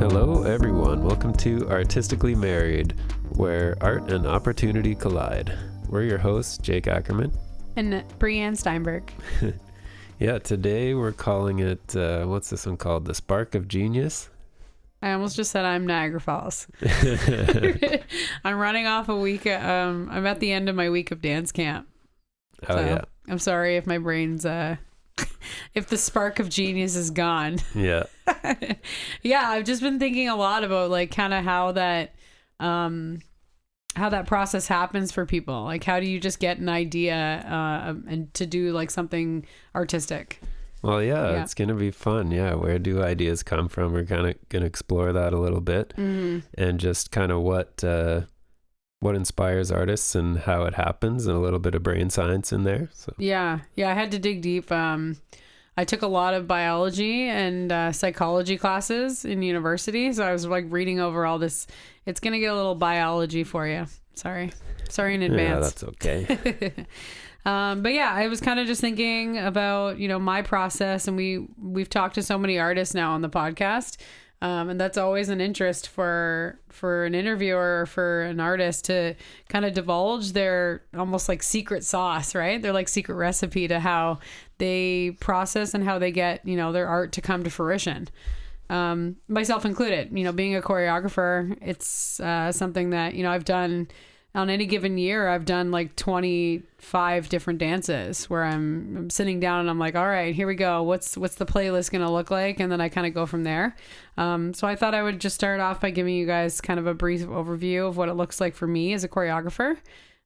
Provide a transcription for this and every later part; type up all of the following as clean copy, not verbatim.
Hello, everyone. Welcome to Artistically Married, where art and opportunity collide. We're your hosts, Jake Ackerman. And Brianne Steinberg. Yeah, today we're calling it, what's this one called? The Spark of Genius? I almost just said I'm Niagara Falls. I'm running off a week. I'm at the end of my week of dance camp. Oh, so yeah. I'm sorry if my brain's, if the spark of genius is gone. Yeah. Yeah, I've just been thinking a lot about like kind of how that process happens for people. Like, how do you just get an idea and to do like something artistic? Well, yeah, it's going to be fun. Yeah. Where do ideas come from? We're kind of going to explore that a little bit and just kind of what inspires artists and how it happens, and a little bit of brain science in there. So yeah, I had to dig deep. I took a lot of biology and psychology classes in university, so I was like reading over all this. It's gonna get a little biology for you. Sorry in advance. Yeah, that's okay. But yeah, I was kind of just thinking about, my process, and we've talked to so many artists now on the podcast. And that's always an interest for an interviewer or for an artist to kind of divulge their almost like secret sauce, right? Their like secret recipe to how they process and how they get, their art to come to fruition. Myself included, being a choreographer, it's something that, I've done on any given year. I've done like 25 different dances where I'm sitting down and I'm like, all right, here we go. What's the playlist going to look like? And then I kind of go from there. So I thought I would just start off by giving you guys kind of a brief overview of what it looks like for me as a choreographer.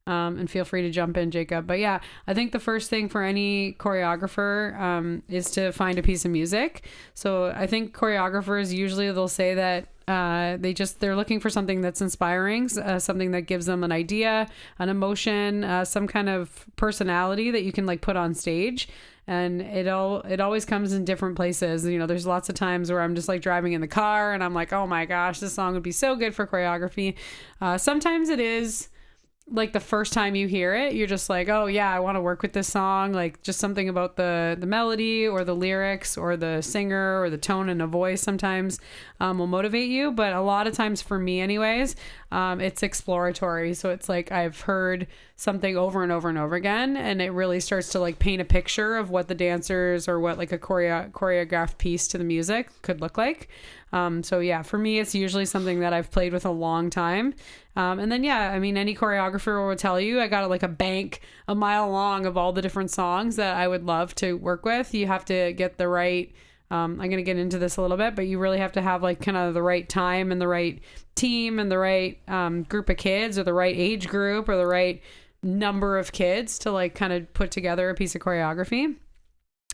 And feel free to jump in, Jacob. But yeah, I think the first thing for any choreographer is to find a piece of music. So I think choreographers, usually they'll say that they're looking for something that's inspiring, something that gives them an idea, an emotion, some kind of personality that you can like put on stage. And it always comes in different places. There's lots of times where I'm just like driving in the car and I'm like, oh my gosh, this song would be so good for choreography. Sometimes it is like the first time you hear it, you're just like, oh yeah, I want to work with this song. Like just something about the melody or the lyrics or the singer or the tone in a voice sometimes will motivate you. But a lot of times for me anyways, it's exploratory. So it's like I've heard something over and over and over again, and it really starts to like paint a picture of what the dancers or what like a choreographed piece to the music could look like. So yeah, for me, it's usually something that I've played with a long time. And then, yeah, I mean, any choreographer will tell you, I got like a bank a mile long of all the different songs that I would love to work with. You have to get the right, I'm going to get into this a little bit, but you really have to have like kind of the right time and the right team and the right group of kids or the right age group or the right number of kids to like kind of put together a piece of choreography.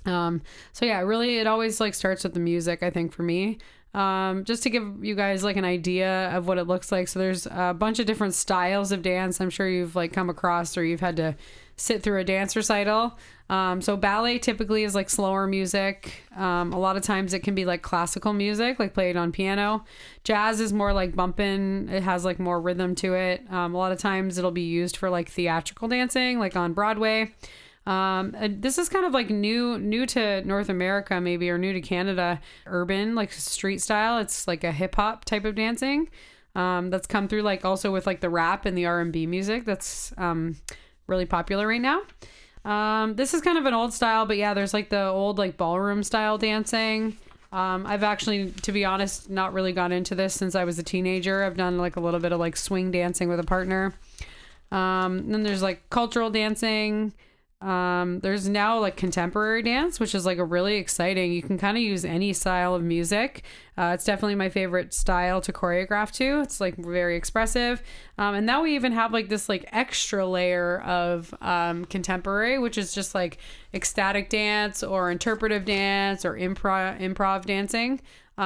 So yeah, really, it always like starts with the music, I think, for me. Just to give you guys like an idea of what it looks like. So there's a bunch of different styles of dance I'm sure you've like come across or you've had to sit through a dance recital. So ballet typically is like slower music. A lot of times it can be like classical music, like played on piano. Jazz is more like bumping. It has like more rhythm to it. A lot of times it'll be used for like theatrical dancing, like on Broadway. And this is kind of like new to North America maybe, or new to Canada, urban, like street style. It's like a hip hop type of dancing, that's come through like also with like the rap and the R&B music. That's, really popular right now. This is kind of an old style, but yeah, there's like the old like ballroom style dancing. I've actually, to be honest, not really got into this since I was a teenager. I've done like a little bit of like swing dancing with a partner. Then there's like cultural dancing. There's now like contemporary dance, which is like a really exciting, you can kind of use any style of music. It's definitely my favorite style to choreograph to. It's like very expressive. And now we even have like this like extra layer of contemporary, which is just like ecstatic dance or interpretive dance or improv dancing.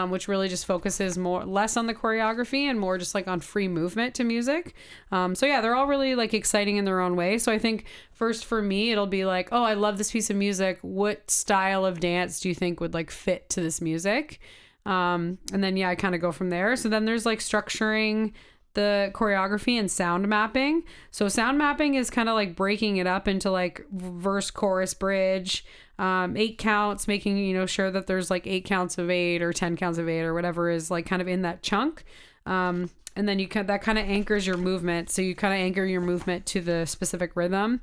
Which really just focuses less on the choreography and more just like on free movement to music. So yeah, they're all really like exciting in their own way. So I think first for me, it'll be like, oh, I love this piece of music. What style of dance do you think would like fit to this music? And then, yeah, I kind of go from there. So then there's like structuring the choreography and sound mapping. So sound mapping is kind of like breaking it up into like verse, chorus, bridge, 8 counts, making, sure that there's like 8 counts of 8 or 10 counts of 8 or whatever is like kind of in that chunk. And then that kind of anchors your movement. So you kind of anchor your movement to the specific rhythm,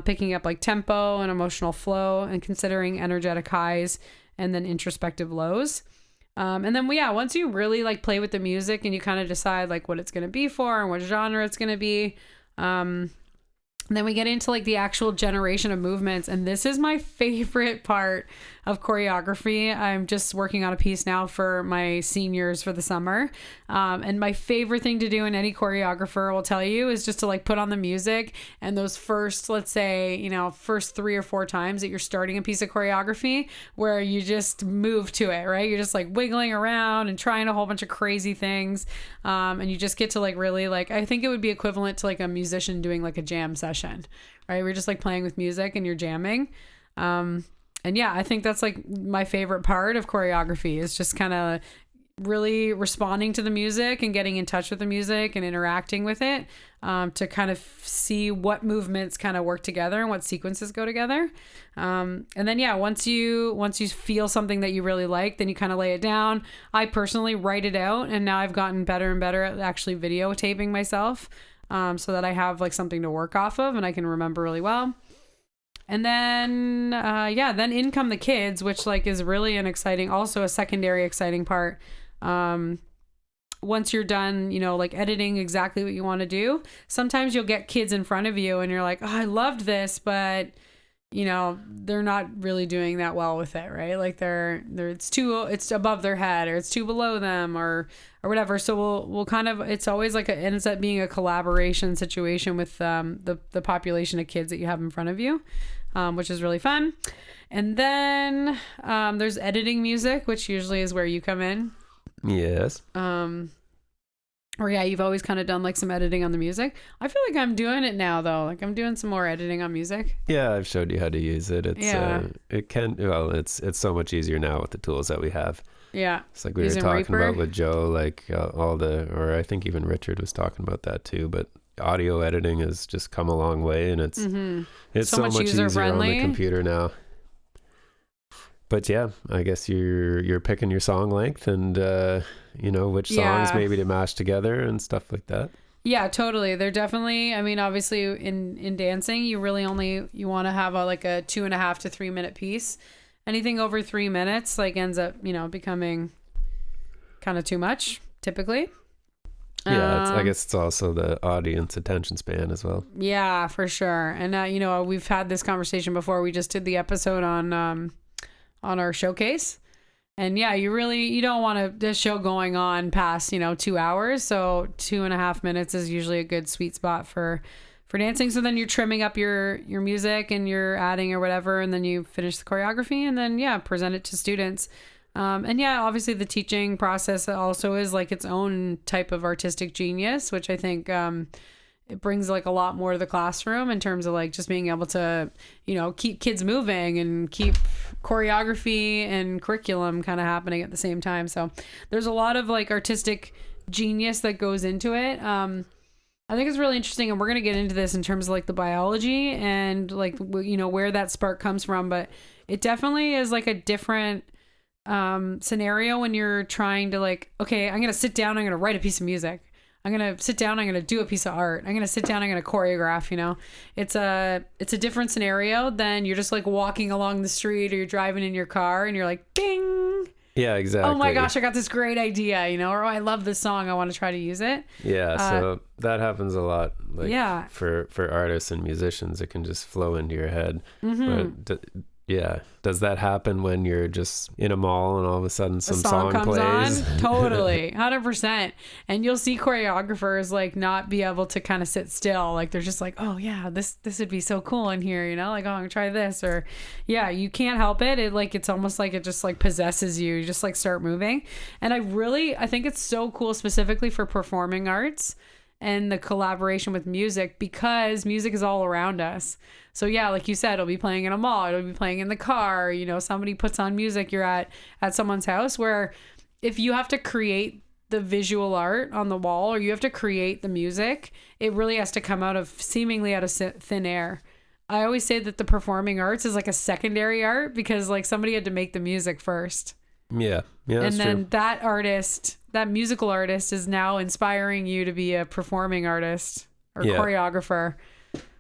picking up like tempo and emotional flow and considering energetic highs and then introspective lows. And then, once you really like play with the music and you kind of decide like what it's going to be for and what genre it's going to be, then we get into like the actual generation of movements. And this is my favorite part of choreography. I'm just working on a piece now for my seniors for the summer. And my favorite thing to do in any choreographer will tell you is just to like put on the music and those first, let's say, first 3 or 4 times that you're starting a piece of choreography where you just move to it, right? You're just like wiggling around and trying a whole bunch of crazy things. And you just get to like really like, I think it would be equivalent to like a musician doing like a jam session, right? We're just like playing with music and you're jamming. And yeah, I think that's like my favorite part of choreography is just kind of really responding to the music and getting in touch with the music and interacting with it, to kind of see what movements kind of work together and what sequences go together. And then, once you feel something that you really like, then you kind of lay it down. I personally write it out, and now I've gotten better and better at actually videotaping myself, so that I have like something to work off of and I can remember really well. And then, then in come the kids, which like is really also a secondary exciting part. Once you're done, like editing exactly what you want to do, sometimes you'll get kids in front of you and you're like, oh, I loved this, but they're not really doing that well with it, right? Like it's above their head or it's too below them or whatever. So we'll kind of, it's always like it ends up being a collaboration situation with the population of kids that you have in front of you, which is really fun. And then there's editing music, which usually is where you come in. Yes. You've always kind of done like some editing on the music. I feel like I'm doing it now though. Like I'm doing some more editing on music. Yeah, I've showed you how to use it. It's so much easier now with the tools that we have. Yeah. It's like we were talking about with Joe, like or I think even Richard was talking about that too, but audio editing has just come a long way and it's so much easier on the computer now. But yeah, I guess you're picking your song length and which songs maybe to mash together and stuff like that. Yeah, totally. They're definitely, I mean, obviously in dancing, you really you want to have a 2.5 to 3 minute piece. Anything over 3 minutes like ends up, becoming kind of too much typically. Yeah, I guess it's also the audience attention span as well. Yeah, for sure. And we've had this conversation before. We just did the episode on our showcase, and you don't want a show going on past 2 hours, so 2.5 minutes is usually a good sweet spot for dancing. So then you're trimming up your music and you're adding or whatever, and then you finish the choreography and then present it to students. And obviously the teaching process also is like its own type of artistic genius, which I think it brings like a lot more to the classroom in terms of like just being able to, keep kids moving and keep choreography and curriculum kind of happening at the same time. So there's a lot of like artistic genius that goes into it. I think it's really interesting, and we're going to get into this in terms of like the biology and like, where that spark comes from. But it definitely is like a different scenario when you're trying to like, okay, I'm going to sit down, I'm going to write a piece of music. I'm going to sit down, I'm going to do a piece of art. I'm going to sit down, I'm going to choreograph, It's a different scenario than you're just like walking along the street or you're driving in your car and you're like, bing. Yeah, exactly. Oh my gosh, I got this great idea, or I love this song, I want to try to use it. Yeah, so that happens a lot. Like for artists and musicians, it can just flow into your head. Mm-hmm. But does that happen when you're just in a mall and all of a sudden some song comes plays on? Totally, 100%. And you'll see choreographers like not be able to kind of sit still, like they're just like, oh yeah, this would be so cool in here, like, oh, I'm gonna try this, or you can't help it. It's almost like it just like possesses you. You just like start moving. And I think it's so cool specifically for performing arts and the collaboration with music, because music is all around us. So like you said, it'll be playing in a mall, it'll be playing in the car, somebody puts on music, you're at someone's house, where if you have to create the visual art on the wall, or you have to create the music. It really has to come seemingly out of thin air. I always say that the performing arts is like a secondary art, because like somebody had to make the music first. Yeah, that's and then true. that artist, that musical artist, is now inspiring you to be a performing artist or choreographer.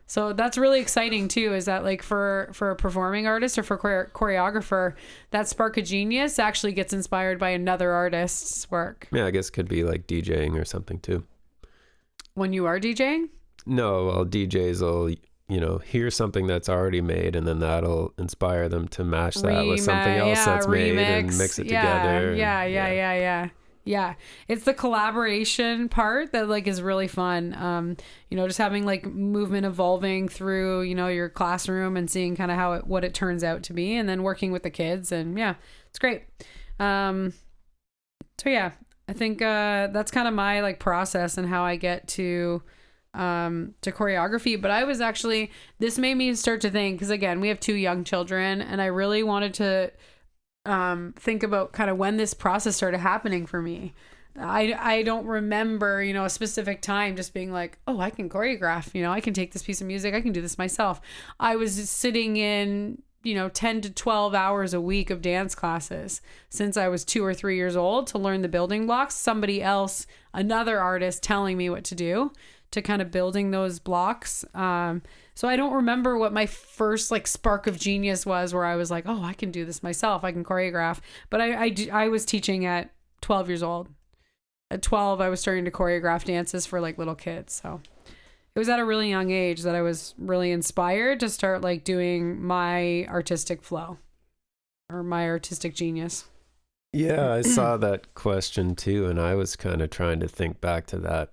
So that's really exciting too, is that like for a performing artist or for choreographer, that spark of genius actually gets inspired by another artist's work. Yeah, I guess it could be like DJing or something too. When you are DJing? No, well, DJs will, hear something that's already made, and then that'll inspire them to match that with something else that's made and mix it together. Yeah. It's the collaboration part that like is really fun. Just having like movement evolving through, your classroom and seeing kind of what it turns out to be, and then working with the kids, and yeah, it's great. So yeah, I think that's kind of my like process and how I get to choreography. But I was actually, this made me start to think, because again, we have 2 young children, and I really wanted to think about kind of when this process started happening for me. I don't remember, a specific time just being like, oh, I can choreograph, I can take this piece of music, I can do this myself. I was sitting in, 10 to 12 hours a week of dance classes since I was 2 or 3 years old to learn the building blocks. Somebody else, another artist, telling me what to do to kind of building those blocks. So I don't remember what my first like spark of genius was, where I was like, oh, I can do this myself, I can choreograph. But I was teaching at 12 years old. At 12, I was starting to choreograph dances for like little kids. So it was at a really young age that I was really inspired to start like doing my artistic flow or my artistic genius. Yeah, I saw that question too, and I was kind of trying to think back to that.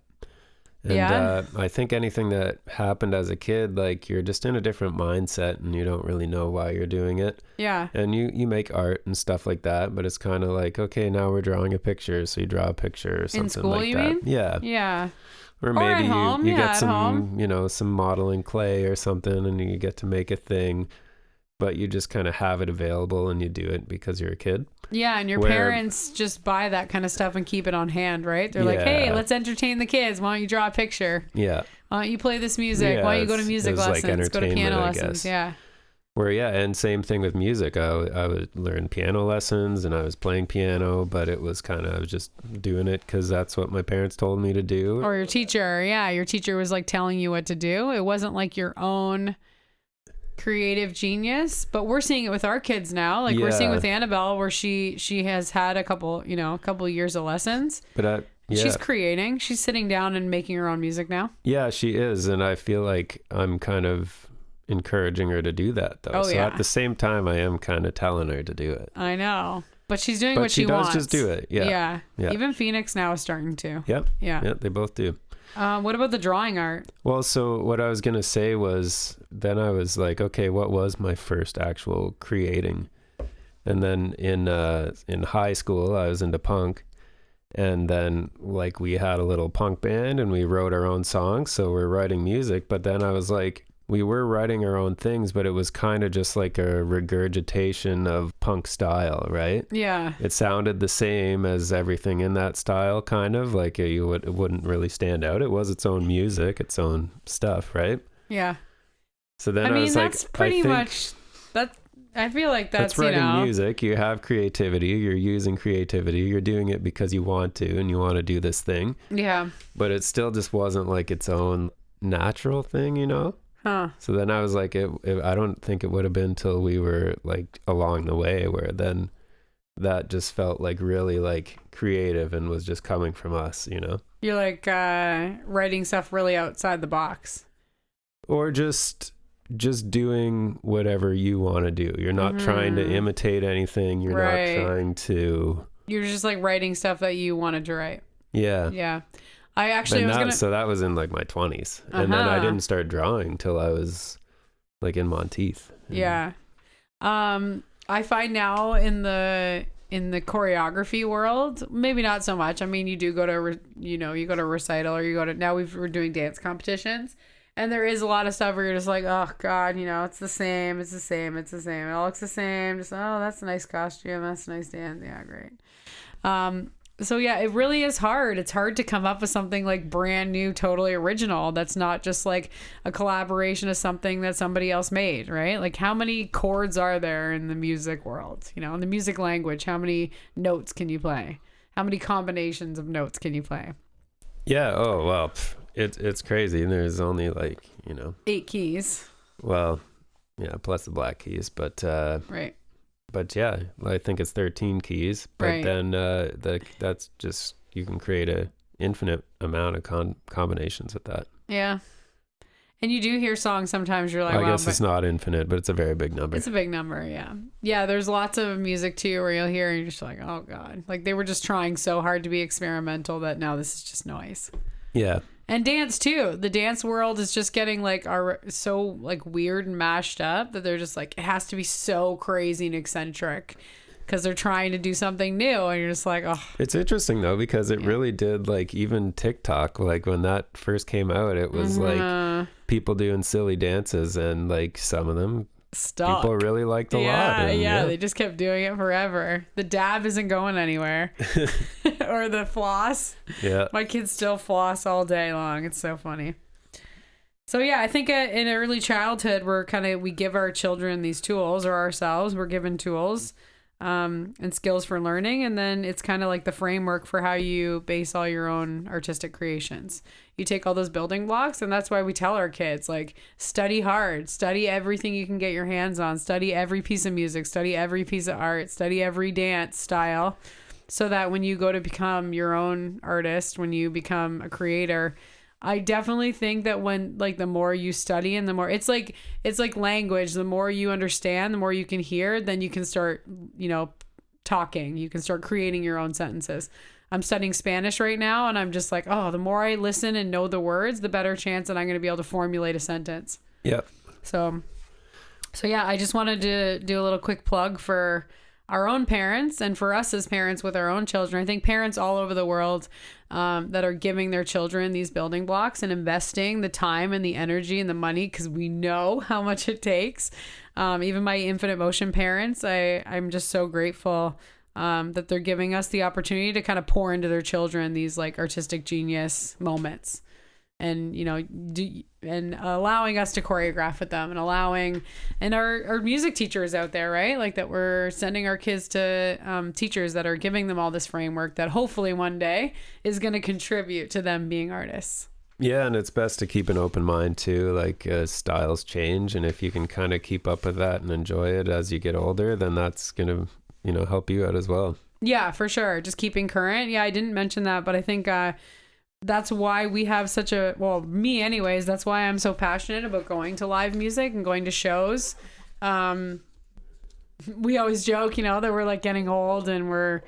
And I think anything that happened as a kid, like you're just in a different mindset and you don't really know why you're doing it. Yeah. And you make art and stuff like that, but it's kind of like, okay, now we're drawing a picture. So you draw a picture or something in school, like you that. Mean? Yeah. Yeah. Or maybe you get some, some modeling clay or something, and you get to make a thing, but you just kind of have it available and you do it because you're a kid. Yeah, and your parents just buy that kind of stuff and keep it on hand, right? They're like, hey, let's entertain the kids. Why don't you draw a picture? Yeah. Why don't you play this music? Why don't you go to music lessons? Like go to piano lessons. Yeah. And same thing with music. I would learn piano lessons, and I was playing piano, but it was kind of just doing it because that's what my parents told me to do. Or your teacher. Yeah, your teacher was like telling you what to do. It wasn't like your own creative genius, but we're seeing it with our kids now. Like we're seeing with Annabelle, where she has had a couple years of lessons, but she's creating, she's sitting down and making her own music now. Yeah, she is. And I feel like I'm kind of encouraging her to do that though. At the same time, I am kind of telling her to do it. I know, but she's doing what she wants. She does just do it. Yeah. Even Phoenix now is starting to. Yep. Yeah, they both do. What about the drawing art? Well, so what I was going to say was, then I was like, okay, what was my first actual creating? And then in high school, I was into punk. And then like we had a little punk band and we wrote our own songs. So we're writing music. But then I was like, we were writing our own things, but it was kind of just like a regurgitation of punk style, right? Yeah. It sounded the same as everything in that style, kind of like it wouldn't really stand out. It was its own music, its own stuff, right? Yeah. So then I was that's pretty much that. I feel like that's writing music. You have creativity. You're using creativity. You're doing it because you want to, and you want to do this thing. Yeah. But it still just wasn't like its own natural thing, Huh. So then I was like, I don't think it would have been till we were like along the way where then that just felt like really like creative and was just coming from us, You're like writing stuff really outside the box. Or just doing whatever you want to do. You're not trying to imitate anything. You're not trying to... You're just like writing stuff that you wanted to write. Yeah. Yeah. So that was in like my 20s. And then I didn't start drawing till I was like in Monteith. Yeah. I find now in the choreography world, maybe not so much. I mean, you do go to, you go to recital, or now we're doing dance competitions. And there is a lot of stuff where you're just like, oh God, it's the same. It all looks the same. Just, oh, that's a nice costume. That's a nice dance. Yeah, great. So yeah, it really is hard. It's hard to come up with something like brand new, totally original. That's not just like a collaboration of something that somebody else made, right? Like how many chords are there in the music world? You know, in the music language, how many notes can you play? How many combinations of notes can you play? Yeah. Oh, well, it's crazy. And there's only like, 8 keys. Well, yeah, plus the black keys, but right. But yeah, I think it's 13 keys. But right. then that's just, you can create a infinite amount of combinations with that. Yeah. And you do hear songs sometimes you're like, I guess it's not infinite, but it's a very big number. It's a big number, yeah. Yeah, there's lots of music too where you'll hear and you're just like, oh God. Like they were just trying so hard to be experimental that now this is just noise. Yeah. And dance too. The dance world is just getting like so like weird and mashed up that they're just like, it has to be so crazy and eccentric because they're trying to do something new, and you're just like, oh. It's interesting though, because it really did, like, even TikTok, like when that first came out, it was like people doing silly dances, and like some of them stuck. People really liked a lot. And, yeah, they just kept doing it forever. The dab isn't going anywhere. Or the floss. Yeah. My kids still floss all day long. It's so funny. So yeah, I think in early childhood, we give our children these tools, or ourselves, we're given tools and skills for learning. And then it's kind of like the framework for how you base all your own artistic creations. You take all those building blocks, and that's why we tell our kids, like, study hard, study everything you can get your hands on, study every piece of music, study every piece of art, study every dance style, so that when you go to become your own artist, when you become a creator, I definitely think that when, like, the more you study and the more it's like language, the more you understand, the more you can hear, then you can start, talking, you can start creating your own sentences. I'm studying Spanish right now, and I'm just like, oh, the more I listen and know the words, the better chance that I'm going to be able to formulate a sentence. Yep. So yeah, I just wanted to do a little quick plug for our own parents and for us as parents with our own children. I think parents all over the world that are giving their children these building blocks and investing the time and the energy and the money, because we know how much it takes. Even my Infinite Motion parents, I'm just so grateful that they're giving us the opportunity to kind of pour into their children these like artistic genius moments, and and allowing us to choreograph with them, and our music teachers out there, right? Like that we're sending our kids to teachers that are giving them all this framework that hopefully one day is going to contribute to them being artists. Yeah, and it's best to keep an open mind too. Like styles change, and if you can kind of keep up with that and enjoy it as you get older, then that's going to help you out as well. Yeah, for sure. Just keeping current. Yeah, I didn't mention that, but I think that's why we have me anyways, that's why I'm so passionate about going to live music and going to shows. We always joke, that we're like getting old and we're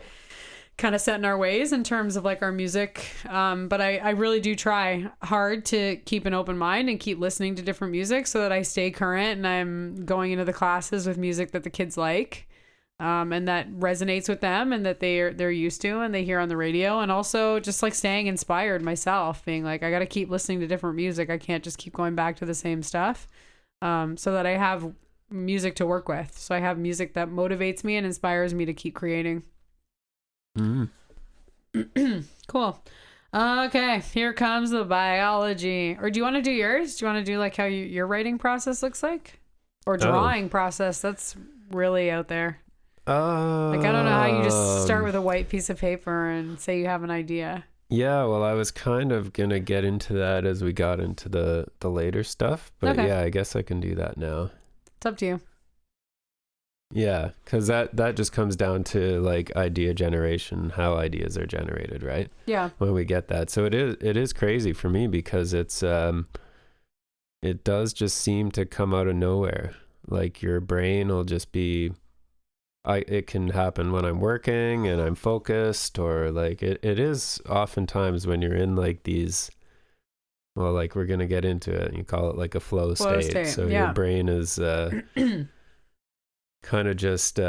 kind of set in our ways in terms of like our music. But I really do try hard to keep an open mind and keep listening to different music so that I stay current and I'm going into the classes with music that the kids like. And that resonates with them and that they're used to and they hear on the radio, and also just like staying inspired myself, being like, I got to keep listening to different music. I can't just keep going back to the same stuff, so that I have music to work with. So I have music that motivates me and inspires me to keep creating. Cool. Okay, here comes the biology. Or do you want to do yours? Do you want to do like how your writing process looks like, or drawing process? That's really out there. Like, I don't know how you just start with a white piece of paper and say you have an idea. Yeah, well, I was kind of going to get into that as we got into the later stuff. But okay. Yeah, I guess I can do that now. It's up to you. Yeah, because that just comes down to like idea generation, how ideas are generated, right? Yeah. When we get that. So it is crazy for me because it does just seem to come out of nowhere. Like your brain will just be... it can happen when I'm working and I'm focused, or like it is oftentimes when you're in like these, well, like we're going to get into it, you call it like a flow state. So your brain is kind of just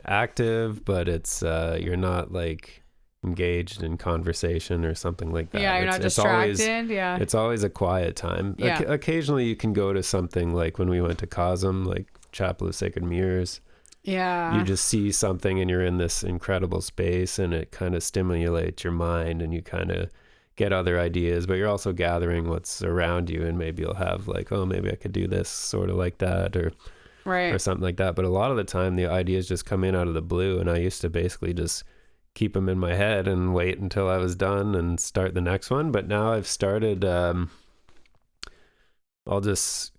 active, but it's you're not like engaged in conversation or something like that. Yeah, you're not distracted. It's always a quiet time. Yeah. Occasionally you can go to something like when we went to Cosm, like Chapel of Sacred Mirrors. Yeah. You just see something and you're in this incredible space, and it kind of stimulates your mind, and you kind of get other ideas, but you're also gathering what's around you, and maybe you'll have like, oh, maybe I could do this sort of like that, or something like that. But a lot of the time the ideas just come in out of the blue, and I used to basically just keep them in my head and wait until I was done and start the next one. But now I've started, I'll just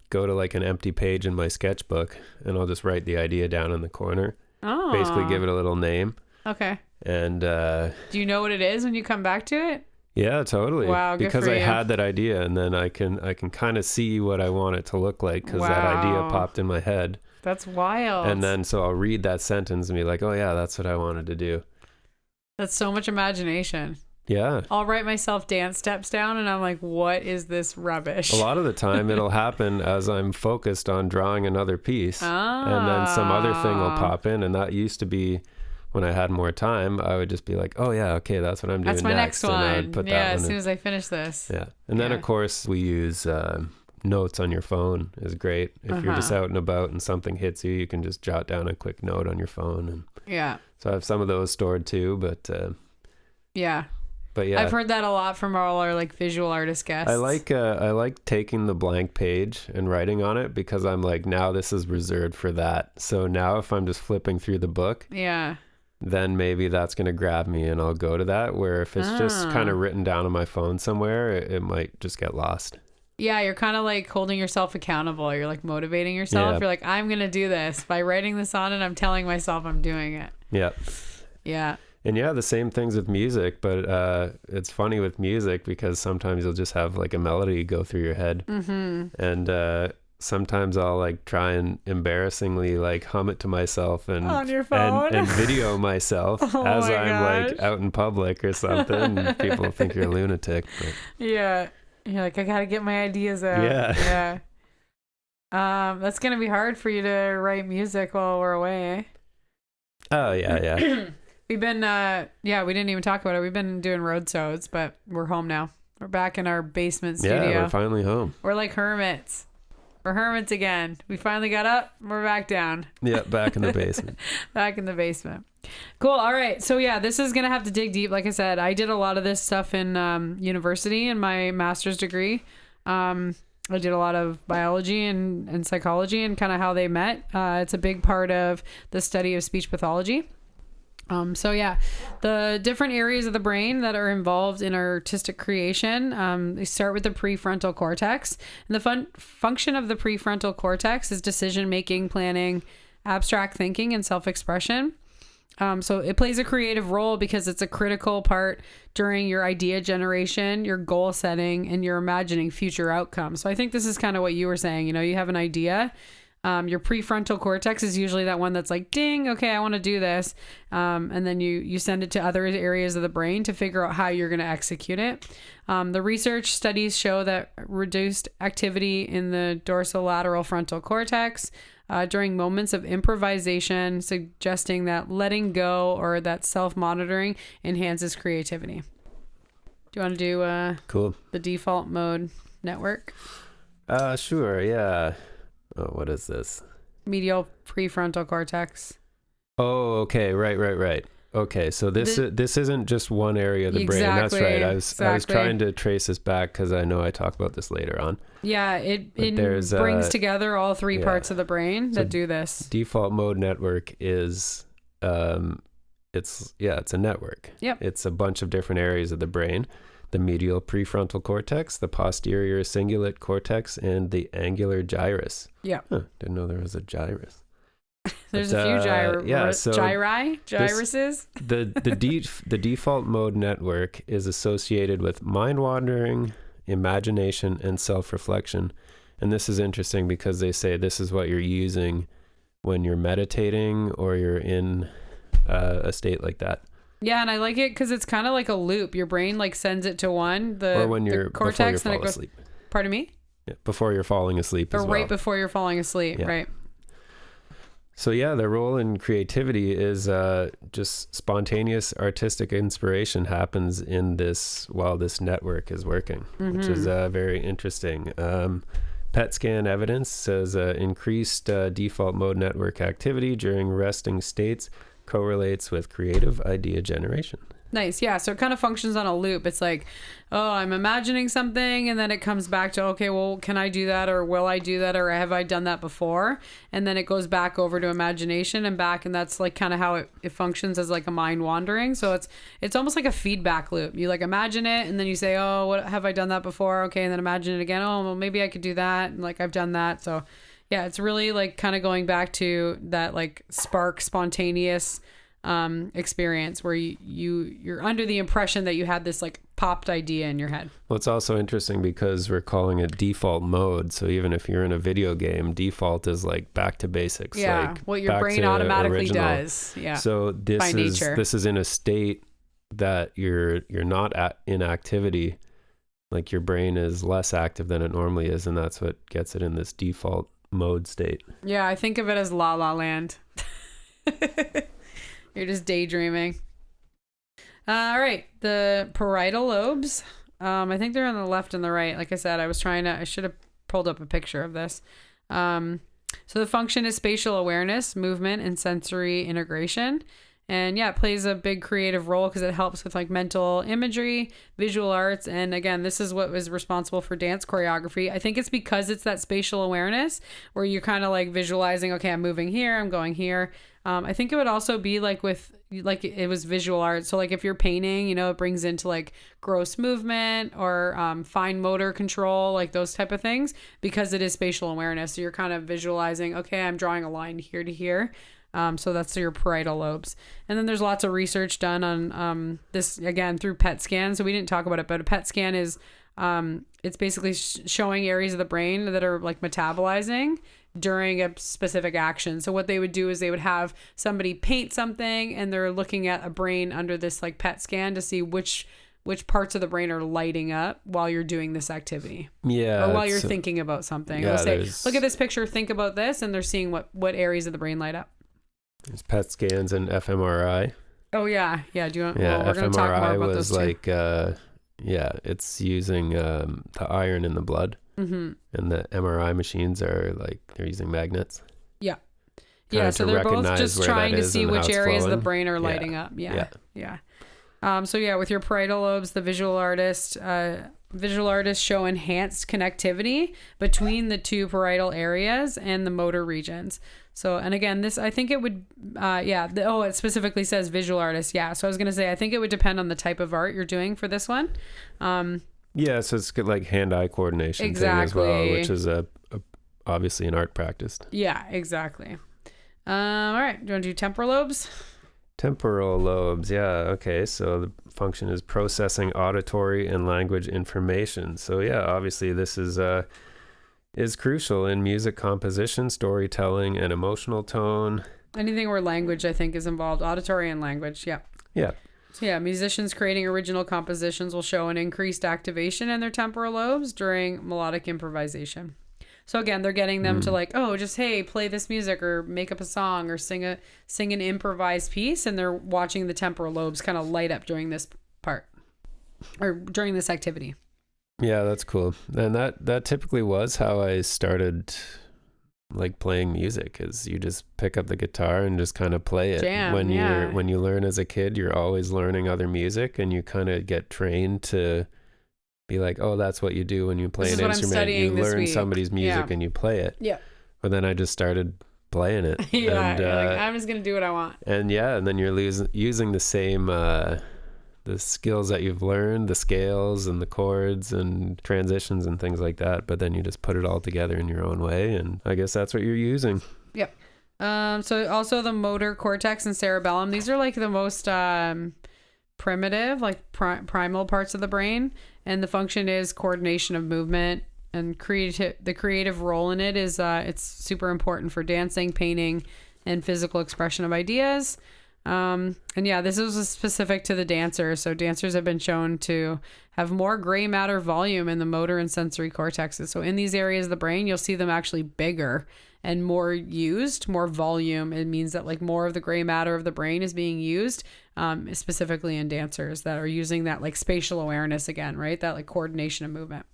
go to like an empty page in my sketchbook, and I'll just write the idea down in the corner. Oh. Basically give it a little name. Okay. And do you know what it is when you come back to it? Yeah, totally. Wow, good because for I you. had that idea, and then I can kind of see what I want it to look like, because that idea popped in my head. That's wild. And then so I'll read that sentence and be like, oh yeah, that's what I wanted to do. That's so much imagination. Yeah. I'll write myself dance steps down, and I'm like, what is this rubbish? A lot of the time it'll happen as I'm focused on drawing another piece, and then some other thing will pop in. And that used to be when I had more time, I would just be like, oh yeah, okay, that's what I'm doing. That's my next one. And I would put that as one soon in. as I finish this. Yeah. And then of course we use notes on your phone is great. If you're just out and about and something hits you, you can just jot down a quick note on your phone. And yeah. So I have some of those stored too, but yeah. But yeah, I've heard that a lot from all our like visual artist guests. I like taking the blank page and writing on it, because I'm like, now this is reserved for that. So now if I'm just flipping through the book, then maybe that's going to grab me and I'll go to that. Where if it's just kind of written down on my phone somewhere, it might just get lost. Yeah, you're kind of like holding yourself accountable. You're like motivating yourself. Yeah. You're like, I'm going to do this. By writing this on it, I'm telling myself I'm doing it. Yeah. Yeah. And yeah, the same things with music, but it's funny with music because sometimes you'll just have like a melody go through your head. Mm-hmm. And sometimes I'll like try and embarrassingly like hum it to myself and on your phone and video myself as I'm like out in public or something. And people think you're a lunatic. But. Yeah. You're like, I got to get my ideas out. Yeah. Yeah. That's going to be hard for you to write music while we're away, eh? Oh, yeah. We've been, we didn't even talk about it. We've been doing road shows, but we're home now. We're back in our basement studio. Yeah, we're finally home. We're like hermits. We're hermits again. We finally got up. We're back down. Yeah, back in the basement. Back in the basement. Cool. All right. So yeah, this is going to have to dig deep. Like I said, I did a lot of this stuff in university in my master's degree. I did a lot of biology and psychology and kind of how they met. It's a big part of the study of speech pathology. So yeah, the different areas of the brain that are involved in artistic creation, they start with the prefrontal cortex. And the function of the prefrontal cortex is decision-making, planning, abstract thinking, and self-expression. So it plays a creative role because it's a critical part during your idea generation, your goal setting, and your imagining future outcomes. So I think this is kind of what you were saying. You know, you have an idea. Your prefrontal cortex is usually that one that's like, ding, okay, I want to do this. And then you send it to other areas of the brain to figure out how you're going to execute it. The research studies show that reduced activity in the dorsolateral frontal cortex during moments of improvisation, suggesting that letting go or that self-monitoring enhances creativity. Do you want to do cool. The default mode network? Sure, yeah. Oh, what is this? Medial prefrontal cortex. Oh, okay. Right. Okay, so this isn't just one area of the brain. That's right. I was trying to trace this back because I know I talk about this later on. Yeah, it brings together all three parts of the brain that do this. Default mode network is it's a network. Yep. It's a bunch of different areas of the brain. The medial prefrontal cortex, the posterior cingulate cortex, and the angular gyrus. Yeah. Didn't know there was a gyrus. There's a few gyruses. The default mode network is associated with mind wandering, imagination, and self-reflection. And this is interesting because they say this is what you're using when you're meditating or you're in a state like that. Yeah, and I like it because it's kind of like a loop. Your brain like sends it to one, or when you're the cortex, before you fall asleep. Pardon me? Yeah, before you're falling asleep as well. Or right before you're falling asleep, right? So yeah, the role in creativity is just spontaneous artistic inspiration happens in this while this network is working, which is very interesting. PET scan evidence says increased default mode network activity during resting states correlates with creative idea generation. Nice. Yeah. So it kind of functions on a loop. It's like, oh, I'm imagining something, and then it comes back to, okay, well, can I do that, or will I do that, or have I done that before? And then it goes back over to imagination and back, and that's like kind of how it functions as like a mind wandering. So it's almost like a feedback loop. You like imagine it, and then you say, oh, what have I done that before? Okay, and then imagine it again. Oh, well, maybe I could do that, and like I've done that. So yeah, it's really like kind of going back to that like spontaneous experience where you're under the impression that you had this like popped idea in your head. Well, it's also interesting because we're calling it default mode. So even if you're in a video game, default is like back to basics. Yeah, like what your brain automatically original. does. Yeah. So this is in a state that you're not in activity. Like your brain is less active than it normally is, and that's what gets it in this default mode state. Yeah, I think of it as La La Land. You're just daydreaming. All right, the parietal lobes. I think they're on the left and the right. Like I said, I should have pulled up a picture of this. So the function is spatial awareness, movement, and sensory integration. And yeah, it plays a big creative role because it helps with like mental imagery, visual arts. And again, this is what was responsible for dance choreography. I think it's because it's that spatial awareness where you're kind of like visualizing, okay, I'm moving here, I'm going here. I think it would also be like it was visual art. So like if you're painting, it brings into like gross movement or fine motor control, like those type of things, because it is spatial awareness. So you're kind of visualizing, okay, I'm drawing a line here to here. So that's your parietal lobes. And then there's lots of research done on this, again, through PET scans. So we didn't talk about it, but a PET scan is, it's basically showing areas of the brain that are like metabolizing during a specific action. So what they would do is they would have somebody paint something, and they're looking at a brain under this like PET scan to see which parts of the brain are lighting up while you're doing this activity. Yeah. Or while you're thinking about something. Yeah, they'll say, look at this picture, think about this, and they're seeing what areas of the brain light up. There's PET scans and fMRI. Oh yeah. Yeah. Do you want, yeah, well, we're going to talk more about those two. like, it's using the iron in the blood. Mm-hmm. And the MRI machines are like, they're using magnets. Yeah. Yeah. So they're both just trying to see which areas of the brain are lighting up. Yeah. So yeah, with your parietal lobes, the visual artists show enhanced connectivity between the two parietal areas and the motor regions. So, and again, this, I think it would, it specifically says visual artist. Yeah. So I was going to say, I think it would depend on the type of art you're doing for this one. Yeah. So it's good, like hand-eye coordination thing as well, which is obviously an art practice. Yeah, exactly. All right. Do you want to do temporal lobes? Temporal lobes, yeah, okay. So the function is processing auditory and language information. So yeah, obviously this is crucial in music composition, storytelling, and emotional tone. Anything where language, I think, is involved. Auditory and language, yeah. Yeah. So yeah, musicians creating original compositions will show an increased activation in their temporal lobes during melodic improvisation. So again, they're getting them to like, oh, just, hey, play this music or make up a song or sing an improvised piece. And they're watching the temporal lobes kind of light up during this part or during this activity. Yeah, that's cool. And that typically was how I started like playing music, is you just pick up the guitar and just kind of play it. Jam, when you learn as a kid, you're always learning other music, and you kind of get trained to be like, oh, that's what you do when you play an instrument. You learn somebody's music and you play it. Yeah. But then I just started playing it. Yeah. And, like, I'm just going to do what I want. And yeah, and then you're using the same, the skills that you've learned, the scales and the chords and transitions and things like that. But then you just put it all together in your own way. And I guess that's what you're using. Yep. So also the motor cortex and cerebellum, these are like the most, primitive, like primal parts of the brain, and the function is coordination of movement and the creative role in it is it's super important for dancing, painting, and physical expression of ideas. And yeah, this is specific to the dancer. So dancers have been shown to have more gray matter volume in the motor and sensory cortexes. So in these areas of the brain, you'll see them actually bigger and more used, more volume. It means that like more of the gray matter of the brain is being used, specifically in dancers that are using that like spatial awareness again, right? That like coordination of movement.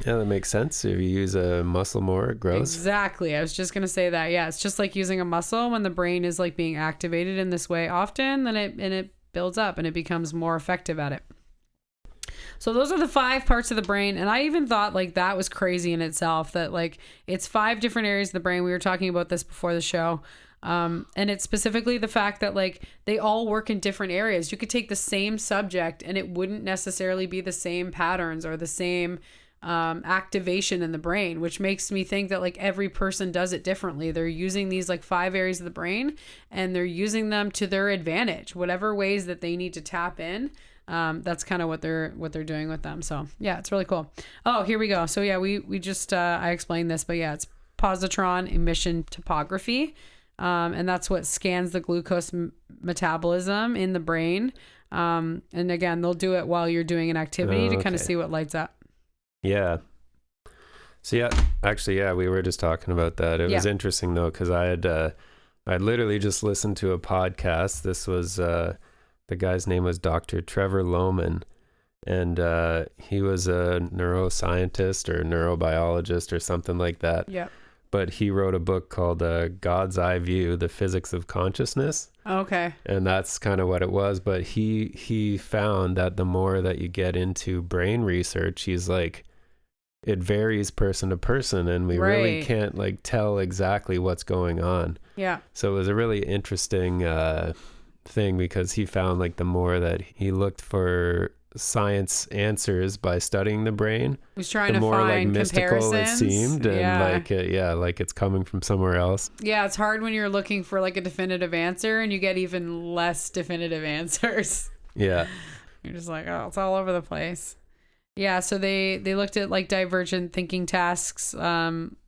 Yeah, that makes sense. If you use a muscle more, it grows. Exactly. I was just going to say that. Yeah, it's just like using a muscle. When the brain is like being activated in this way often, then it builds up and it becomes more effective at it. So those are the 5 parts of the brain. And I even thought like that was crazy in itself, that like it's 5 different areas of the brain. We were talking about this before the show. And it's specifically the fact that like they all work in different areas. You could take the same subject and it wouldn't necessarily be the same patterns or the same activation in the brain, which makes me think that like every person does it differently. They're using these like 5 areas of the brain and they're using them to their advantage, whatever ways that they need to tap in. That's kind of what they're doing with them. So yeah, it's really cool. Oh, here we go. So yeah, we just I explained this, but yeah, it's positron emission topography. And that's what scans the glucose metabolism in the brain. And again, they'll do it while you're doing an activity to kind of see what lights up. Yeah. So yeah, actually, yeah, we were just talking about that. It was interesting though, because I literally just listened to a podcast. This was the guy's name was Dr. Trevor Lohman, and he was a neuroscientist or neurobiologist or something like that. Yeah. But he wrote a book called God's Eye View: The Physics of Consciousness. Okay. And that's kind of what it was. But he found that the more that you get into brain research, he's like, it varies person to person, and we really can't like tell exactly what's going on. Yeah. So it was a really interesting thing, because he found like the more that he looked for science answers by studying the brain, he was trying the to more find like mystical it seemed, and like it's coming from somewhere else. Yeah, it's hard when you're looking for like a definitive answer and you get even less definitive answers. Yeah. You're just like, oh, it's all over the place. Yeah, so they looked at like divergent thinking tasks,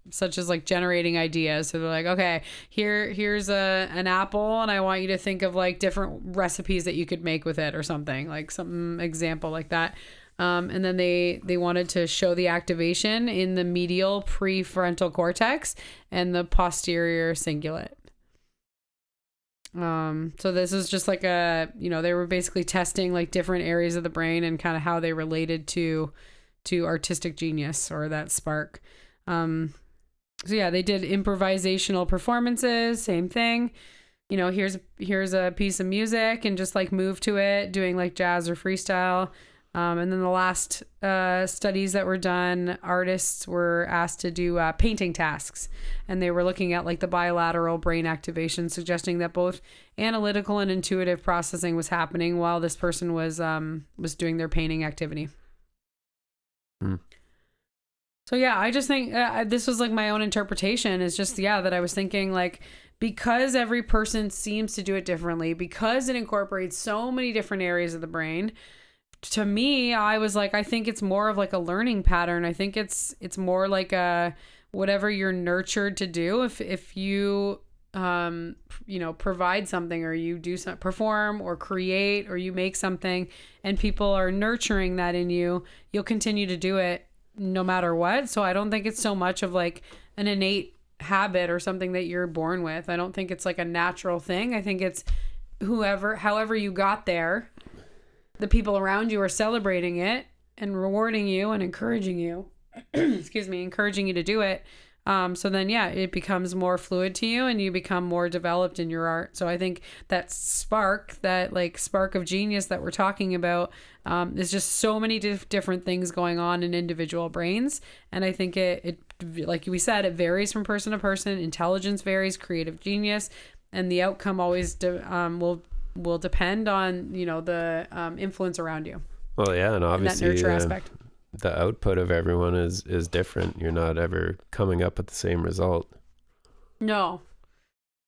such as like generating ideas. So they're like, okay, here's an apple, and I want you to think of like different recipes that you could make with it or something, like some example like that. And then they wanted to show the activation in the medial prefrontal cortex and the posterior cingulate. So this is just like they were basically testing like different areas of the brain and kind of how they related to artistic genius or that spark. So yeah, they did improvisational performances, same thing. Here's a piece of music and just like move to it, doing like jazz or freestyle. And then the last studies that were done, artists were asked to do painting tasks, and they were looking at like the bilateral brain activation, suggesting that both analytical and intuitive processing was happening while this person was doing their painting activity. So yeah, I just think this was like my own interpretation. Is just that I was thinking like, because every person seems to do it differently, because it incorporates so many different areas of the brain. To me, I was like, I think it's more of like a learning pattern. I think it's more like whatever you're nurtured to do. If you provide something, or you do some, perform or create, or you make something, and people are nurturing that in you, you'll continue to do it no matter what. So I don't think it's so much of like an innate habit or something that you're born with. I don't think it's like a natural thing. I think it's however you got there. The people around you are celebrating it and rewarding you and encouraging you, encouraging you to do it. So then, it becomes more fluid to you and you become more developed in your art. So I think that spark of genius that we're talking about, is just so many different things going on in individual brains. And I think it like we said, it varies from person to person. Intelligence varies, creative genius, and the outcome always will depend on the influence around you. Well, yeah, and obviously that nurture aspect. The output of everyone is different. You're not ever coming up with the same result. No,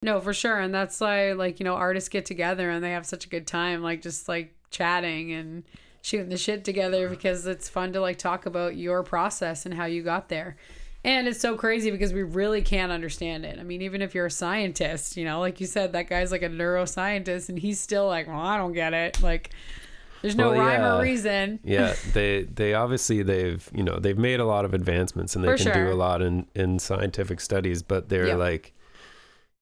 for sure. And that's why artists get together and they have such a good time, like just like chatting and shooting the shit together, because it's fun to like talk about your process and how you got there. And it's so crazy because we really can't understand it. I mean, even if you're a scientist, like you said, that guy's like a neuroscientist and he's still like, well, I don't get it. Like, there's no rhyme or reason. Yeah. They obviously they've made a lot of advancements, and they can do a lot in scientific studies, but they're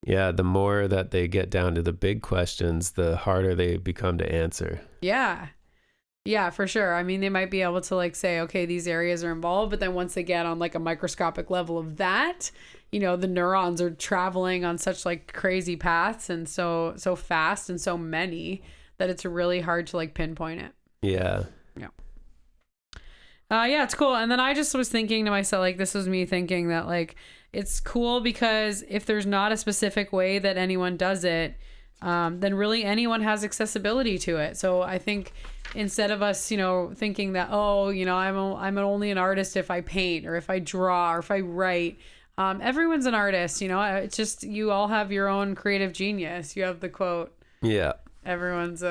the more that they get down to the big questions, the harder they become to answer. Yeah. Yeah, for sure. I mean, they might be able to like say, okay, these areas are involved, but then once they get on like a microscopic level of that, you know, the neurons are traveling on such like crazy paths and so fast and so many that it's really hard to like pinpoint it. Yeah. Yeah. Yeah, it's cool. And then I just was thinking to myself, like, this was me thinking that like it's cool because if there's not a specific way that anyone does it, then really anyone has accessibility to it. So I think instead of us, you know, thinking that, oh, you know, I'm only an artist if I paint or if I draw or if I write, everyone's an artist, you know. It's just you all have your own creative genius. You have the quote. Yeah. Everyone's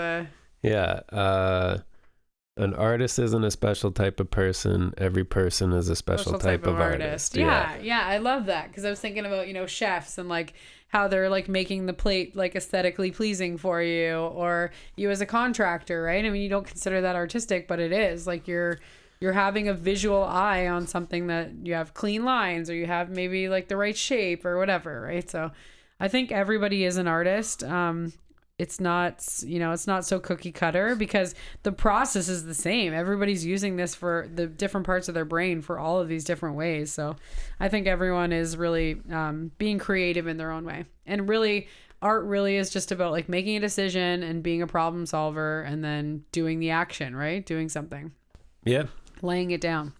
an artist isn't a special type of person. Every person is a special type of artist. Yeah, I love that because I was thinking about, you know, chefs and like how they're like making the plate like aesthetically pleasing for you, or you as a contractor, right? I mean, you don't consider that artistic, but it is. Like you're having a visual eye on something that you have clean lines or you have maybe like the right shape or whatever, right? So I think everybody is an artist. It's not, you know, it's not so cookie cutter because the process is the same. Everybody's using this for the different parts of their brain for all of these different ways. So I think everyone is really being creative in their own way. And really, art really is just about like making a decision and being a problem solver and then doing the action, right? Doing something. Yeah. Laying it down.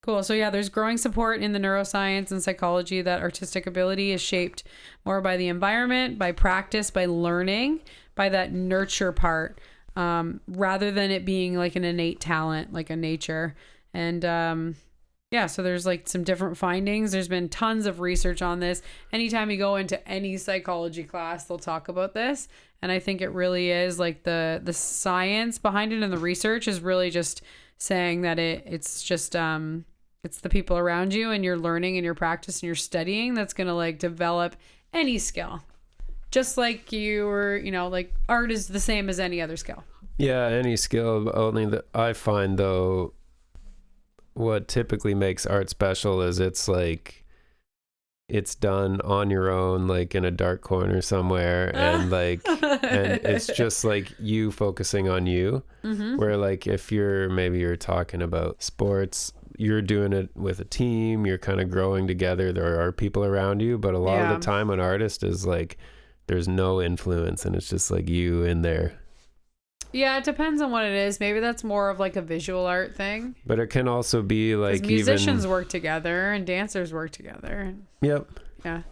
Cool. So yeah, there's growing support in the neuroscience and psychology that artistic ability is shaped more by the environment, by practice, by learning, by that nurture part, rather than it being like an innate talent, like a nature. And yeah, so there's like some different findings. There's been tons of research on this. Anytime you go into any psychology class, they'll talk about this. And I think it really is like the science behind it and the research is really just saying that it's just it's the people around you and you're learning and your practice and you're studying that's going to like develop any skill. Just like you were, you know, like art is the same as any other skill. Yeah, any skill. Only that I find though, what typically makes art special is it's like it's done on your own, like in a dark corner somewhere, and like and it's just like you focusing on you. Mm-hmm. Where like if you're talking about sports, you're doing it with a team, you're kind of growing together, there are people around you, but a lot of the time an artist is like there's no influence and it's just like you in there. Yeah, it depends on what it is. Maybe that's more of like a visual art thing. But it can also be like musicians work together and dancers work together. Yep. Yeah.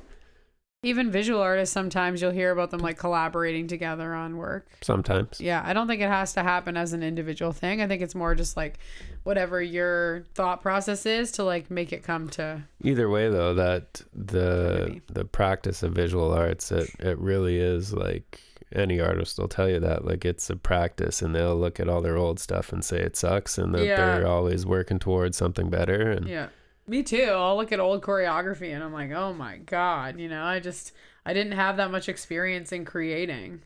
Even visual artists, sometimes you'll hear about them like collaborating together on work. Sometimes. Yeah, I don't think it has to happen as an individual thing. I think it's more just like whatever your thought process is to like make it come to. Either way though, that the practice of visual arts, it really is like any artist will tell you that like it's a practice, and they'll look at all their old stuff and say it sucks, and that they're always working towards something better. And yeah, me too. I'll look at old choreography and I'm like, oh my god, you know, I didn't have that much experience in creating.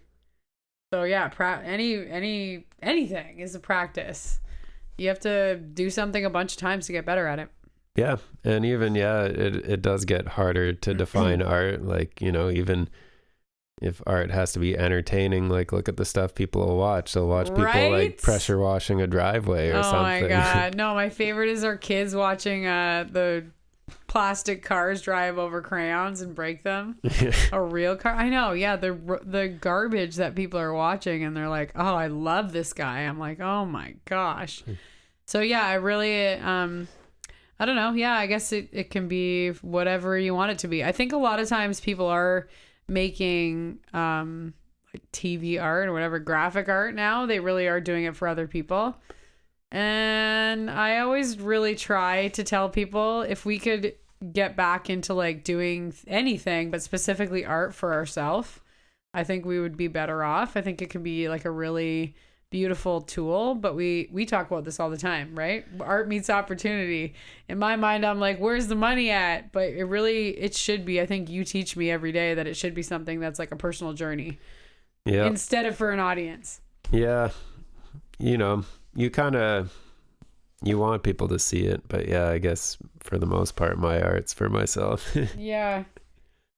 So yeah, anything is a practice. You have to do something a bunch of times to get better at it. Yeah, and even it does get harder to define art. Like, you know, even if art has to be entertaining, like look at the stuff people will watch. They'll watch people like pressure washing a driveway or something. Oh my god. No, my favorite is our kids watching the plastic cars drive over crayons and break them. A real car. I know. Yeah, the garbage that people are watching and they're like, "Oh, I love this guy." I'm like, "Oh my gosh." So yeah, I really I don't know. Yeah, I guess it can be whatever you want it to be. I think a lot of times people are making like TV art or whatever, graphic art now. They really are doing it for other people. And I always really try to tell people if we could get back into like doing anything, but specifically art for ourselves, I think we would be better off. I think it could be like a really beautiful tool, but we talk about this all the time, right? Art meets opportunity. In my mind, I'm like, where's the money at? But it should be. I think you teach me every day that it should be something that's like a personal journey. Yeah. Instead of for an audience. Yeah. You know, you want people to see it, but yeah, I guess for the most part, my art's for myself. Yeah.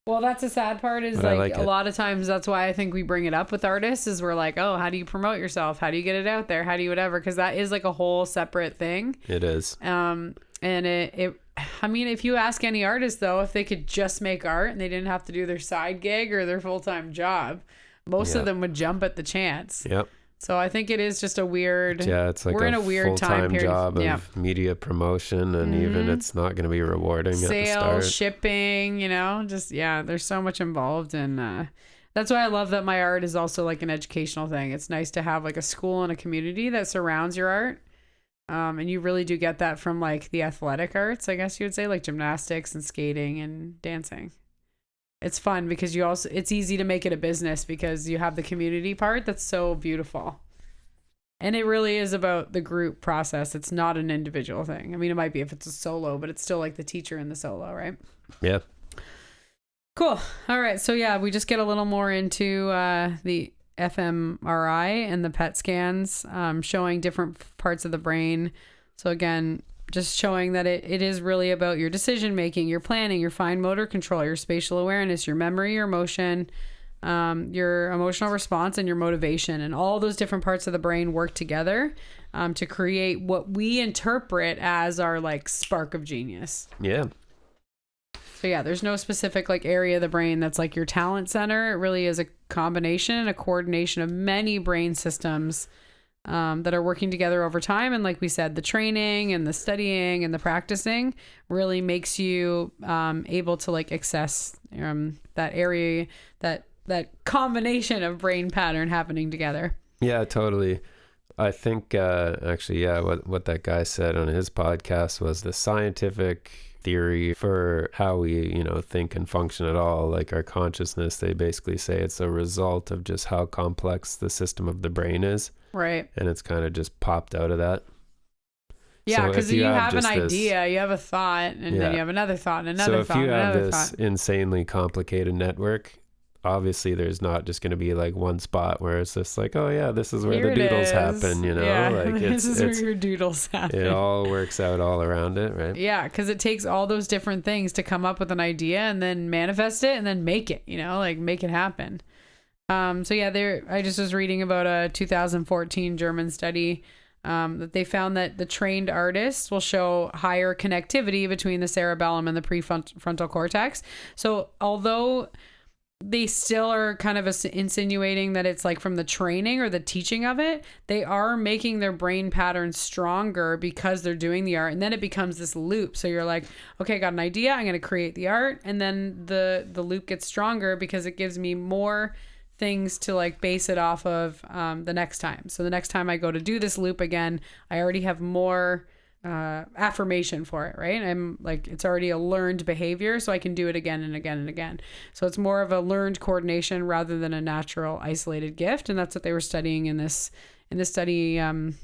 Well, that's the sad part is But like a lot of times that's why I think we bring it up with artists is we're like, oh, how do you promote yourself? How do you get it out there? How do you whatever? Because that is like a whole separate thing. It is. And I mean, if you ask any artist though, if they could just make art and they didn't have to do their side gig or their full-time job, most of them would jump at the chance. Yep. So I think it is just a weird. Yeah, it's like we're in a weird time period. Job of media promotion, and even it's not going to be rewarding. Sales, at the start. shipping, just there's so much involved, and that's why I love that my art is also like an educational thing. It's nice to have like a school and a community that surrounds your art, and you really do get that from like the athletic arts, I guess you would say, like gymnastics and skating and dancing. It's fun because it's easy to make it a business because you have the community part that's so beautiful. And it really is about the group process. It's not an individual thing. I mean, it might be if it's a solo, but it's still like the teacher in the solo, right? Yeah. Cool. All right. So yeah, we just get a little more into the fMRI and the PET scans, showing different parts of the brain. So again, just showing that it is really about your decision making, your planning, your fine motor control, your spatial awareness, your memory, your emotion, your emotional response, and your motivation. And all those different parts of the brain work together to create what we interpret as our like spark of genius. Yeah. So yeah, there's no specific like area of the brain that's like your talent center. It really is a combination and a coordination of many brain systems that are working together over time. And like we said, the training and the studying and the practicing really makes you able to like access that area, that combination of brain pattern happening together. Yeah, totally. I think actually, yeah, what that guy said on his podcast was the scientific theory for how we, think and function at all, like our consciousness. They basically say it's a result of just how complex the system of the brain is. Right. And it's kind of just popped out of that. Yeah, because you have an idea, you have a thought, and then you have another thought, and another thought, and another thought. So if you have this insanely complicated network, obviously there's not just going to be like one spot where it's just like, oh yeah, this is where the doodles happen, Yeah, like this is where your doodles happen. It all works out all around it, right? Yeah, because it takes all those different things to come up with an idea and then manifest it and then make it, like make it happen. So yeah, I just was reading about a 2014 German study that they found that the trained artists will show higher connectivity between the cerebellum and the prefrontal cortex. So although they still are kind of insinuating that it's like from the training or the teaching of it, they are making their brain patterns stronger because they're doing the art. And then it becomes this loop. So you're like, okay, I got an idea, I'm going to create the art. And then the loop gets stronger because it gives me more things to like base it off of the next time. So the next time I go to do this loop again, I already have more affirmation for it, right? I'm like, it's already a learned behavior, so I can do it again and again and again. So it's more of a learned coordination rather than a natural isolated gift. And that's what they were studying in this study in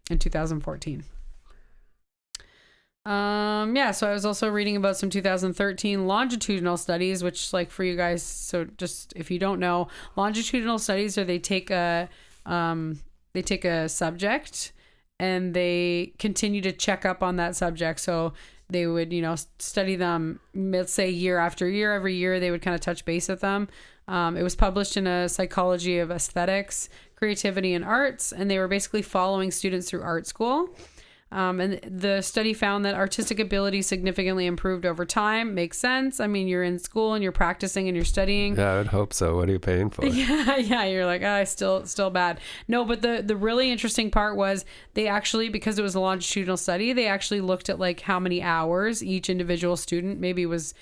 2014. Yeah, so I was also reading about some 2013 longitudinal studies, which like for you guys, so just if you don't know, longitudinal studies are they take a subject and they continue to check up on that subject. So they would, study them, let's say year after year, every year they would kind of touch base with them. It was published in a Psychology of Aesthetics, Creativity and Arts, and they were basically following students through art school. And the study found that artistic ability significantly improved over time. Makes sense. I mean, you're in school and you're practicing and you're studying. Yeah, I would hope so. What are you paying for? Yeah. You're like, oh, still bad. No, but the really interesting part was they actually, because it was a longitudinal study, they actually looked at like how many hours each individual student maybe was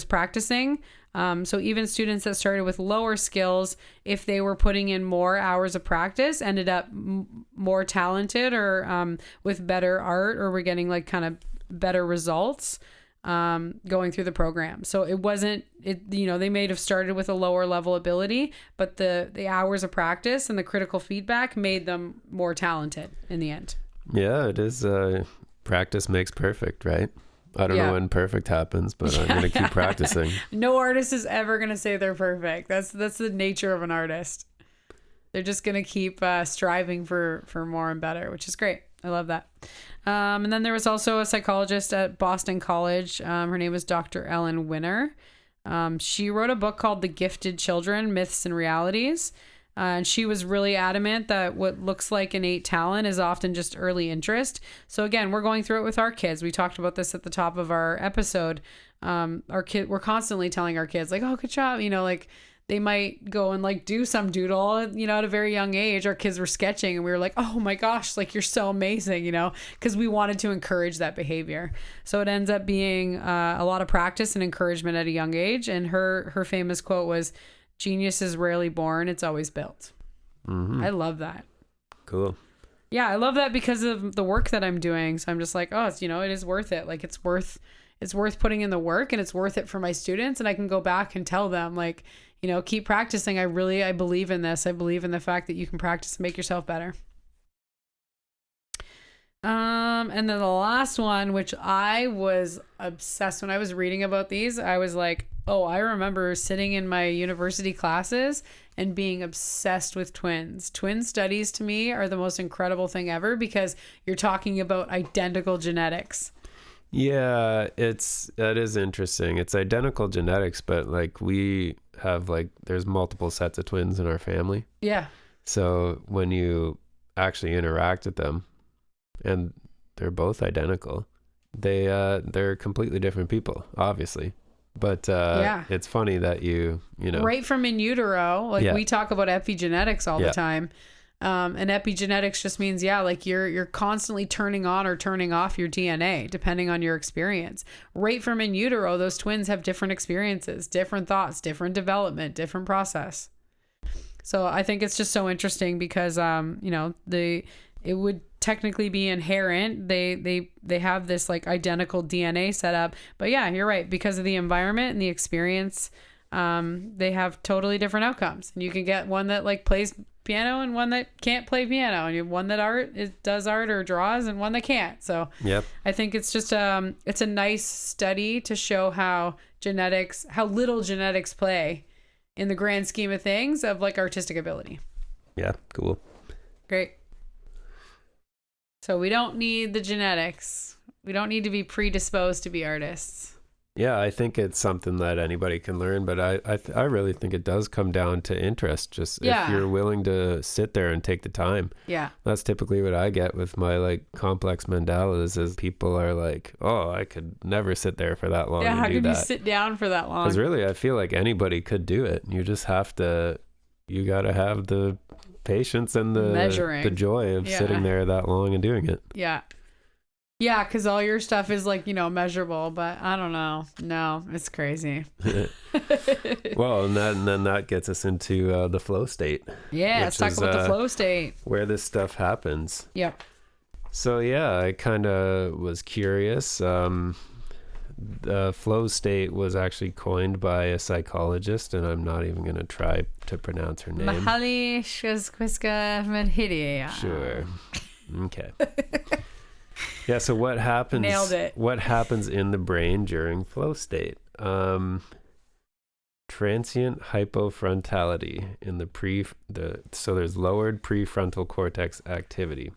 practicing. So even students that started with lower skills, if they were putting in more hours of practice, ended up more talented or with better art, or were getting like kind of better results going through the program. So it wasn't, they may have started with a lower level ability, but the hours of practice and the critical feedback made them more talented in the end. Yeah, it is. Practice makes perfect, right? I don't know when perfect happens, but I'm going to keep practicing. No artist is ever going to say they're perfect. That's the nature of an artist. They're just going to keep striving for more and better, which is great. I love that. And then there was also a psychologist at Boston College. Her name was Dr. Ellen Winner. She wrote a book called The Gifted Children, Myths and Realities. And she was really adamant that what looks like innate talent is often just early interest. So again, we're going through it with our kids. We talked about this at the top of our episode. We're constantly telling our kids like, oh, good job. Like they might go and like do some doodle, at a very young age. Our kids were sketching and we were like, oh my gosh, like you're so amazing, because we wanted to encourage that behavior. So it ends up being a lot of practice and encouragement at a young age. And her famous quote was, "Genius is rarely born, it's always built." I love that. Cool. Yeah, I love that because of the work that I'm doing. So I'm just like, oh, it is worth it. Like it's worth putting in the work, and it's worth it for my students. And I can go back and tell them like, keep practicing. I believe in this. I believe in the fact that you can practice and make yourself better. And then the last one, which I was obsessed when I was reading about these, I was like, oh, I remember sitting in my university classes and being obsessed with twins. Twin studies to me are the most incredible thing ever because you're talking about identical genetics. Yeah, that is interesting. It's identical genetics, but like we have there's multiple sets of twins in our family. Yeah. So when you actually interact with them, and they're both identical, they're completely different people, obviously. But it's funny that you know right from in utero, we talk about epigenetics all the time. And epigenetics just means you're constantly turning on or turning off your DNA depending on your experience. Right from in utero, those twins have different experiences, different thoughts, different development, different process. So I think it's just so interesting because it would technically be inherent. They have this identical DNA setup, but yeah, you're right, because of the environment and the experience, they have totally different outcomes. And you can get one that plays piano and one that can't play piano, and you have one that does art or draws and one that can't. So yep. I think it's just it's a nice study to show how little genetics play in the grand scheme of things of artistic ability. Yeah, cool. Great. So we don't need the genetics. We don't need to be predisposed to be artists. Yeah, I think it's something that anybody can learn, but I really think it does come down to interest. Just if you're willing to sit there and take the time. Yeah. That's typically what I get with my complex mandalas is people are like, oh, I could never sit there for that long. Yeah, how could you sit down for that long? Because really, I feel like anybody could do it. You just have to, you got to have the patience and the joy of sitting there that long and doing it. Yeah. Yeah, because all your stuff is measurable, but I don't know. No, it's crazy. Well, and then that gets us into the flow state. Yeah, let's talk about the flow state. Where this stuff happens. Yep. So yeah, I kind of was curious. The flow state was actually coined by a psychologist, and I'm not even going to try to pronounce her name. Mahali Csikszentmihalyi. Sure. Okay. Yeah, so what happens? Nailed it. What happens in the brain during flow state? Transient hypofrontality in so there's lowered prefrontal cortex activity.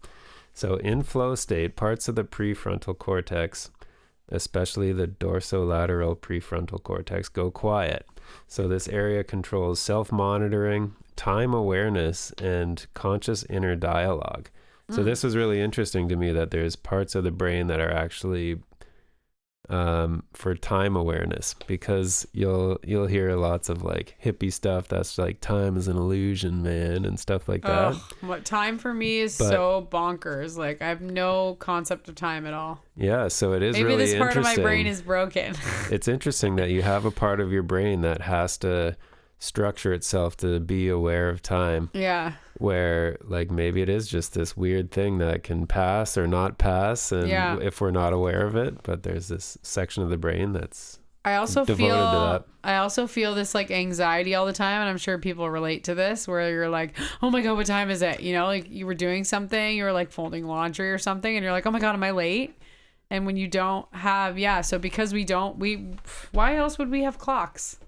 So in flow state, parts of the prefrontal cortex, especially the dorsolateral prefrontal cortex, go quiet. So this area controls self-monitoring, time awareness, and conscious inner dialogue. So this was really interesting to me that there's parts of the brain that are actually for time awareness, because you'll hear lots of hippie stuff that's time is an illusion, man, and stuff like that. What time for me is so bonkers. I have no concept of time at all. Yeah, so it is really interesting. Maybe this part of my brain is broken. It's interesting that you have a part of your brain that has to structure itself to be aware of time. Yeah. Where maybe it is just this weird thing that can pass or not pass, and if we're not aware of it, but there's this section of the brain that's devoted to that. I also feel this anxiety all the time, and I'm sure people relate to this, where you're like, oh my god, what time is it? You were doing something, you were folding laundry or something, and you're like, oh my god, am I late? And when you don't have so because why else would we have clocks?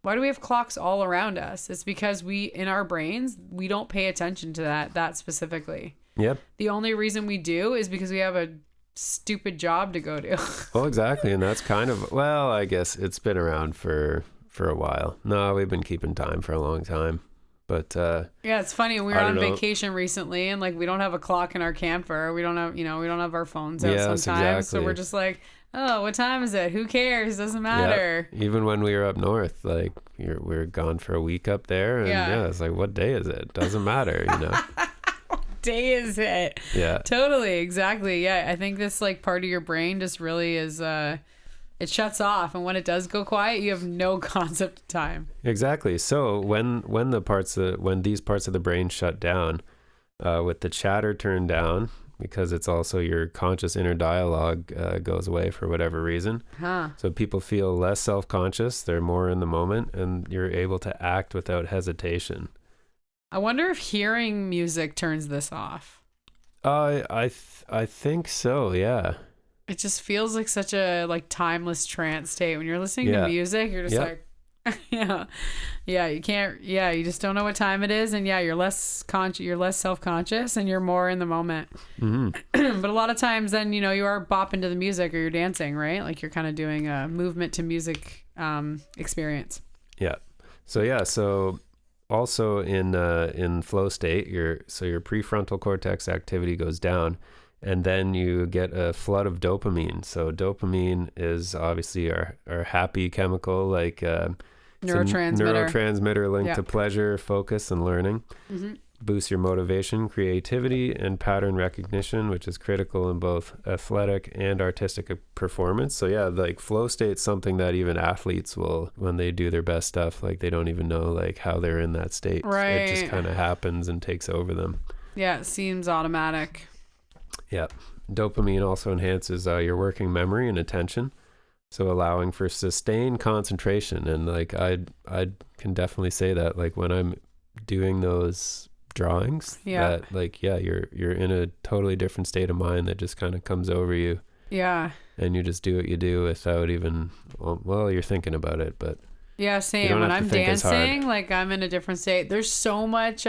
Why do we have clocks all around us? It's because in our brains, we don't pay attention to that specifically. Yep. The only reason we do is because we have a stupid job to go to. Well, exactly. And that's kind of, well, I guess it's been around for a while. No, we've been keeping time for a long time. But yeah, it's funny. We were on vacation recently, and like we don't have a clock in our camper. We don't have, we don't have our phones out sometimes. Exactly. So we're just like, oh, what time is it? Who cares? Doesn't matter. Yeah. Even when we were up north, like we're gone for a week up there, and yeah, it's like, what day is it? Doesn't matter, What day is it? Yeah. Totally. Exactly. Yeah. I think this like part of your brain just really is it shuts off, and when it does go quiet, you have no concept of time. Exactly. So when these parts of the brain shut down, with the chatter turned down, because it's also your conscious inner dialogue goes away for whatever reason. So people feel less self-conscious, they're more in the moment, and you're able to act without hesitation. I wonder if hearing music turns this off. I think so, yeah. It just feels like such a like timeless trance state. When you're listening to music, you're just like, you can't, you just don't know what time it is. And you're less self-conscious, and you're more in the moment. Mm-hmm. But a lot of times then, you are bopping to the music, or you're dancing, right? Like you're kind of doing a movement to music experience. Yeah. So also in flow state, your prefrontal cortex activity goes down, and then you get a flood of dopamine. So dopamine is obviously our happy chemical, like neurotransmitter linked to pleasure, focus, and learning. Mm-hmm. Boosts your motivation, creativity, and pattern recognition, which is critical in both athletic and artistic performance. So yeah, like flow state's something that even athletes will, when they do their best stuff, like they don't even know like how they're in that state. Right. It just kind of happens and takes over them. Yeah, it seems automatic. Yeah. Dopamine also enhances your working memory and attention, so allowing for sustained concentration. And like I can definitely say that, like when I'm doing those drawings, that like you're in a totally different state of mind that just kind of comes over you. Yeah. And you just do what you do without even, well, you're thinking about it, but yeah, same. When I'm dancing, like I'm in a different state. There's so much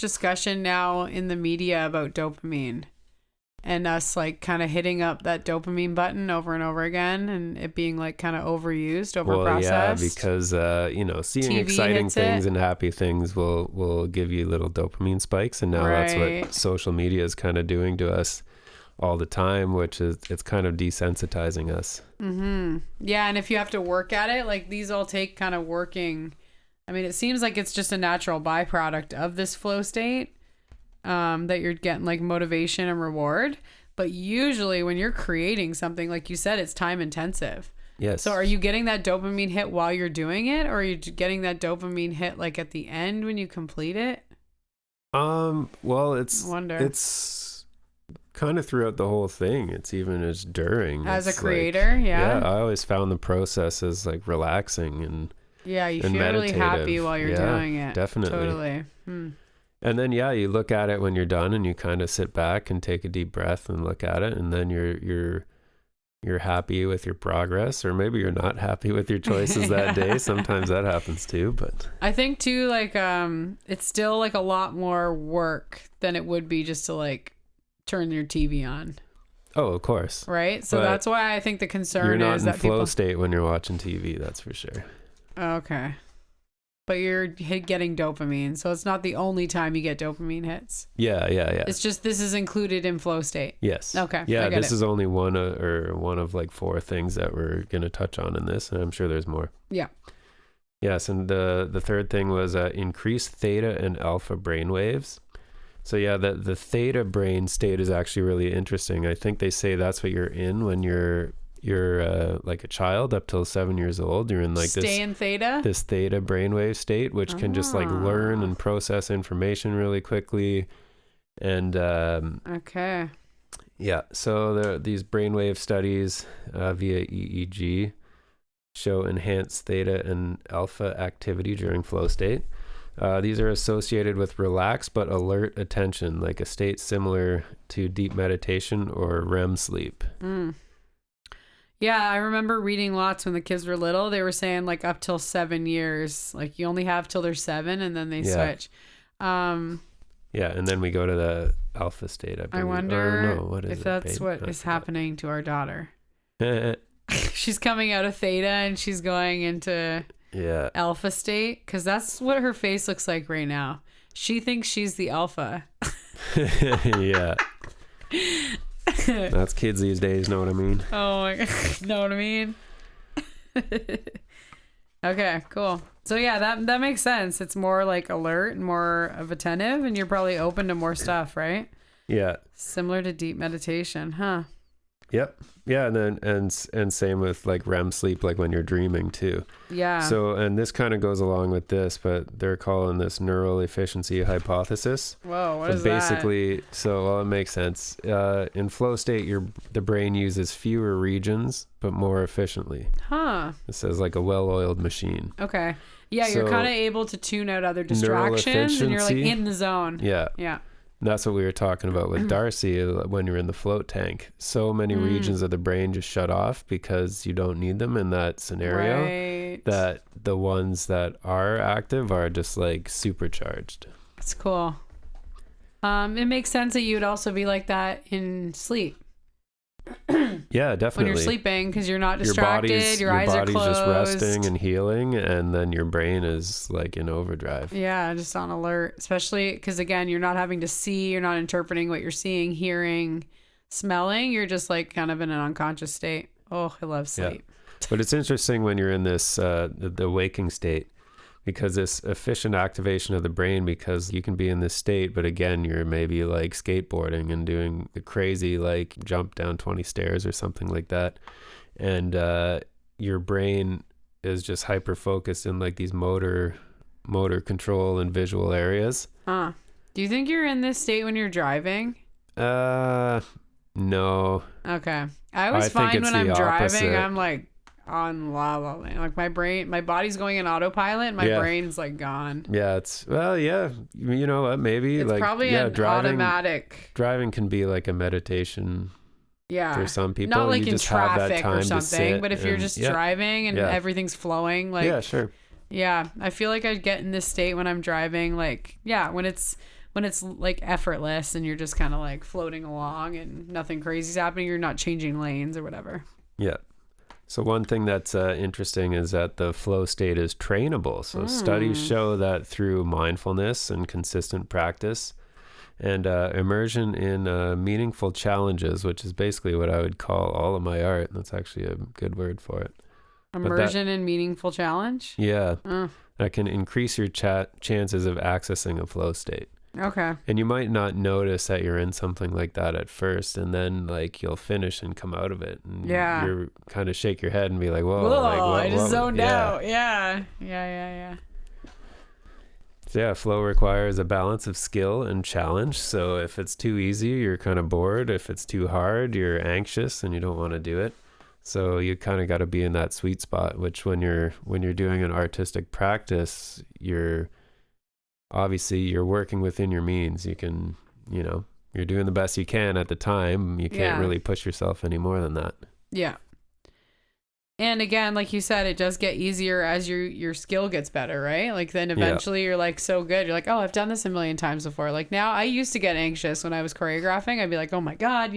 discussion now in the media about dopamine, and us like kind of hitting up that dopamine button over and over again, and it being like kind of overused, overprocessed. Well, yeah, because seeing TV exciting things and happy things will give you little dopamine spikes, and now that's what social media is kind of doing to us all the time, which is it's kind of desensitizing us. Mm-hmm. Yeah, and if you have to work at it, like these all take kind of working. I mean, it seems like it's just a natural byproduct of this flow state, that you're getting like motivation and reward. But usually when you're creating something, like you said, it's time intensive. Yes. So are you getting that dopamine hit while you're doing it, or are you getting that dopamine hit like at the end when you complete it? Well, it's kind of throughout the whole thing. It's even as during. As a creator, like, yeah, I always found the process as like relaxing and you feel really happy while you're doing it. Definitely. Totally. And then you look at it when you're done, and you kind of sit back and take a deep breath and look at it, and then you're happy with your progress, or maybe you're not happy with your choices that day. Sometimes that happens too, but I think too, like it's still like a lot more work than it would be just to like turn your TV on. Oh, of course. Right? So that's why I think the concern is that you're not in flow state when you're watching TV, that's for sure. Okay. But you're getting dopamine, so it's not the only time you get dopamine hits. Yeah. It's just this is included in flow state. Yes. Okay. Yeah, this is only one of like 4 things that we're going to touch on in this, and I'm sure there's more. Yeah. Yes, and the third thing was increased theta and alpha brain waves. So yeah, the theta brain state is actually really interesting. I think they say that's what you're in when you're like a child up till 7 years old. You're in like this theta brainwave state, which can just like learn and process information really quickly. And okay. Yeah, so these brainwave studies via EEG show enhanced theta and alpha activity during flow state. These are associated with relaxed but alert attention, like a state similar to deep meditation or REM sleep. Yeah, I remember reading lots when the kids were little. They were saying like up till 7 years, like you only have till they're 7, and then they switch. Yeah, and then we go to the alpha state, I believe. I wonder if that's what is happening to our daughter. She's coming out of theta and she's going into alpha state, because that's what her face looks like right now. She thinks she's the alpha. Yeah. That's kids these days, know what I mean? Oh my God. Know what I mean? Okay, cool. So yeah, that makes sense. It's more like alert and more of attentive, and you're probably open to more stuff, right? Yeah. Similar to deep meditation, huh? Yep. Yeah, and then and same with like REM sleep, like when you're dreaming too. Yeah. So, and this kind of goes along with this, but they're calling this neural efficiency hypothesis. Whoa, what is basically, that? So, well, it makes sense. In flow state, the brain uses fewer regions, but more efficiently. Huh. It says like a well-oiled machine. Okay. Yeah, you're kind of able to tune out other distractions, and you're like in the zone. Yeah. Yeah. And that's what we were talking about with Darcy when you're in the float tank. So many regions of the brain just shut off because you don't need them in that scenario. Right. That the ones that are active are just like supercharged. That's cool. It makes sense that you would also be like that in sleep. Yeah, definitely. When you're sleeping, because you're not distracted, your eyes are closed. Your body's just resting and healing, and then your brain is like in overdrive. Yeah, just on alert, especially because, again, you're not having to see, you're not interpreting what you're seeing, hearing, smelling. You're just like kind of in an unconscious state. Oh, I love sleep. Yeah. But it's interesting when you're in this, the waking state, because this efficient activation of the brain, because you can be in this state, but again, you're maybe like skateboarding and doing the crazy, like jump down 20 stairs or something like that. And your brain is just hyper focused in like these motor control and visual areas. Huh. Do you think you're in this state when you're driving? No. Okay. I always find when I'm driving, I'm like on la la land. Like my body's going in autopilot and my brain's like gone. Yeah, you know what, maybe it's like probably an automatic. Driving can be like a meditation for some people. Not like you in just have that traffic time or something, but if you're just driving and everything's flowing, like sure. Yeah, I feel like I get in this state when I'm driving, like when it's like effortless and you're just kind of like floating along and nothing crazy's happening. You're not changing lanes or whatever. Yeah. So one thing that's interesting is that the flow state is trainable. So studies show that through mindfulness and consistent practice and immersion in meaningful challenges, which is basically what I would call all of my art. That's actually a good word for it. Immersion in meaningful challenge? Yeah. That can increase your chances of accessing a flow state. Okay. And you might not notice that you're in something like that at first, and then like you'll finish and come out of it, and you're kind of shake your head and be like, "Whoa!" I just zoned out. Yeah. So flow requires a balance of skill and challenge. So if it's too easy, you're kind of bored. If it's too hard, you're anxious and you don't want to do it. So you kind of got to be in that sweet spot. Which when you're doing an artistic practice, you're working within your means. You can, you're doing the best you can at the time. You can't really push yourself any more than that. Yeah. And again, like you said, it does get easier as your skill gets better, right? Like then eventually you're like so good. You're like, oh, I've done this a million times before. Like now I used to get anxious when I was choreographing. I'd be like, oh my God,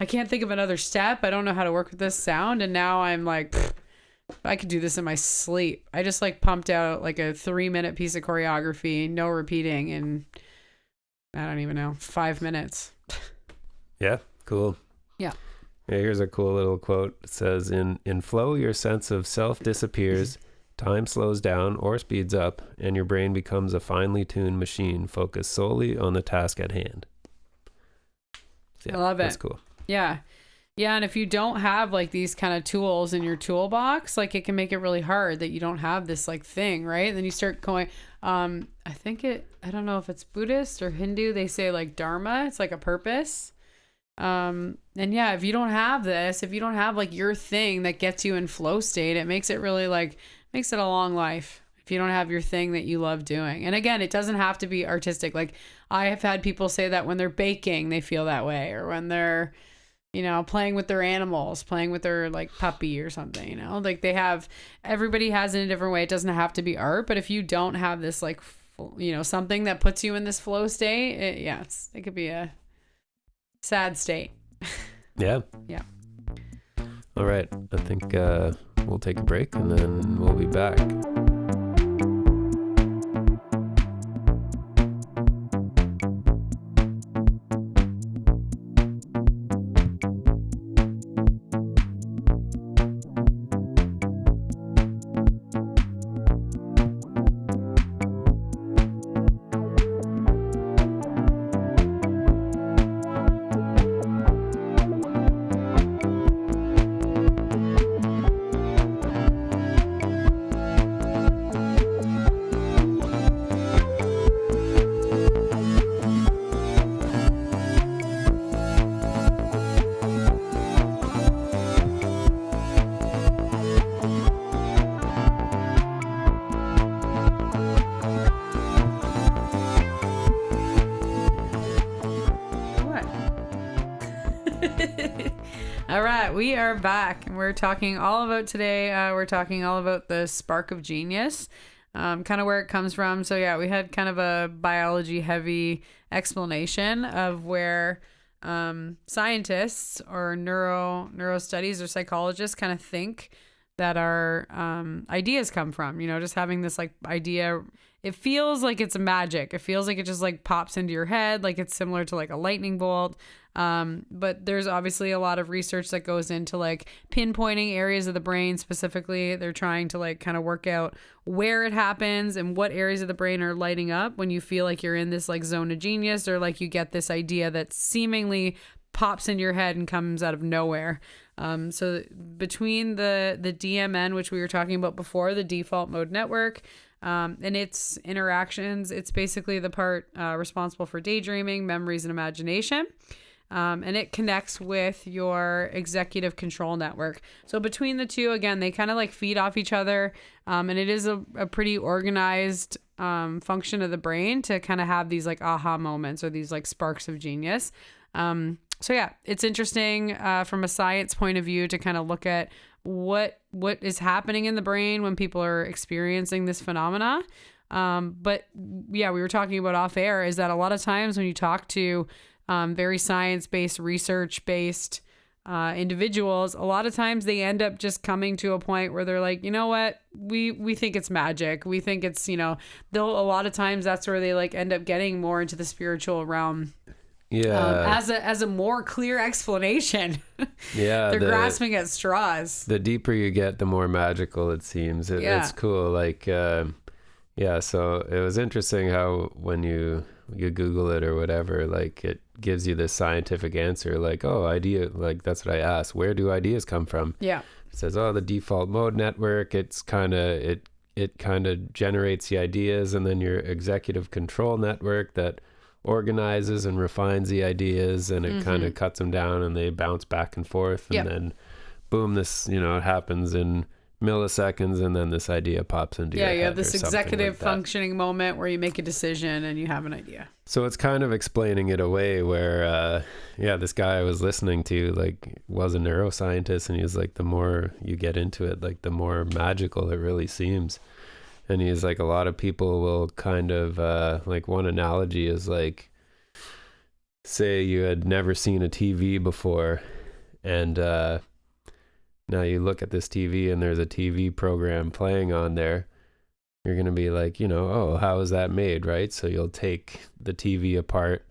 I can't think of another step. I don't know how to work with this sound. And now I'm like, I could do this in my sleep. I just like pumped out like a 3-minute piece of choreography, no repeating, in I don't even know, 5 minutes. Yeah, cool. Yeah. Here's a cool little quote. It says, in flow, your sense of self disappears, time slows down or speeds up, and your brain becomes a finely tuned machine focused solely on the task at hand. So, I love it. That's cool. Yeah. Yeah, and if you don't have like these kind of tools in your toolbox, like it can make it really hard that you don't have this like thing, right? And then you start going, I don't know if it's Buddhist or Hindu, they say like Dharma, it's like a purpose. And yeah, if you don't have this, if you don't have like your thing that gets you in flow state, it makes it really makes it a long life. If you don't have your thing that you love doing. And again, it doesn't have to be artistic. Like I have had people say that when they're baking, they feel that way, or when they're playing with their animals, playing with their like puppy or something, like everybody has it in a different way. It doesn't have to be art, but if you don't have this like something that puts you in this flow state, it could be a sad state. Yeah. Yeah. All right. I think we'll take a break and then we'll be back. All right, we are back, and we're talking all about the spark of genius, kind of where it comes from. So yeah, we had kind of a biology heavy explanation of where scientists or neuro studies or psychologists kind of think that our ideas come from. Just having this like idea. It feels like it's magic. It feels like it just like pops into your head, like it's similar to like a lightning bolt. But there's obviously a lot of research that goes into like pinpointing areas of the brain specifically. They're trying to like kind of work out where it happens and what areas of the brain are lighting up when you feel like you're in this like zone of genius, or like you get this idea that seemingly pops in your head and comes out of nowhere. So between the DMN, which we were talking about before, the default mode network, and its interactions, it's basically the part responsible for daydreaming, memories, and imagination. And it connects with your executive control network. So between the two, again, they kind of like feed off each other. And it is a pretty organized function of the brain to kind of have these like aha moments or these like sparks of genius. So yeah, it's interesting from a science point of view to kind of look at what is happening in the brain when people are experiencing this phenomena. But yeah, we were talking about off air is that a lot of times when you talk to very science-based, research-based individuals, a lot of times they end up just coming to a point where they're like, you know what, we think it's magic. We think it's, a lot of times that's where they like end up getting more into the spiritual realm. Yeah. As a more clear explanation. Yeah. They're grasping at straws. The deeper you get, the more magical it seems. It's cool. Like, so it was interesting how when you Google it or whatever, like it gives you this scientific answer, like, oh, idea, like that's what I asked. Where do ideas come from? Yeah. It says, oh, the default mode network, it kind of generates the ideas, and then your executive control network that organizes and refines the ideas, and it kind of cuts them down and they bounce back and forth, and then boom, this it happens in milliseconds, and then this idea pops into your head. You have this executive functioning moment where you make a decision and you have an idea. So it's kind of explaining it away where this guy I was listening to like was a neuroscientist, and he was like, the more you get into it, like the more magical it really seems. And he's like, a lot of people will kind of like, one analogy is like, say you had never seen a TV before, and now you look at this TV and there's a TV program playing on there. You're going to be like, oh, how is that made, right? So you'll take the TV apart,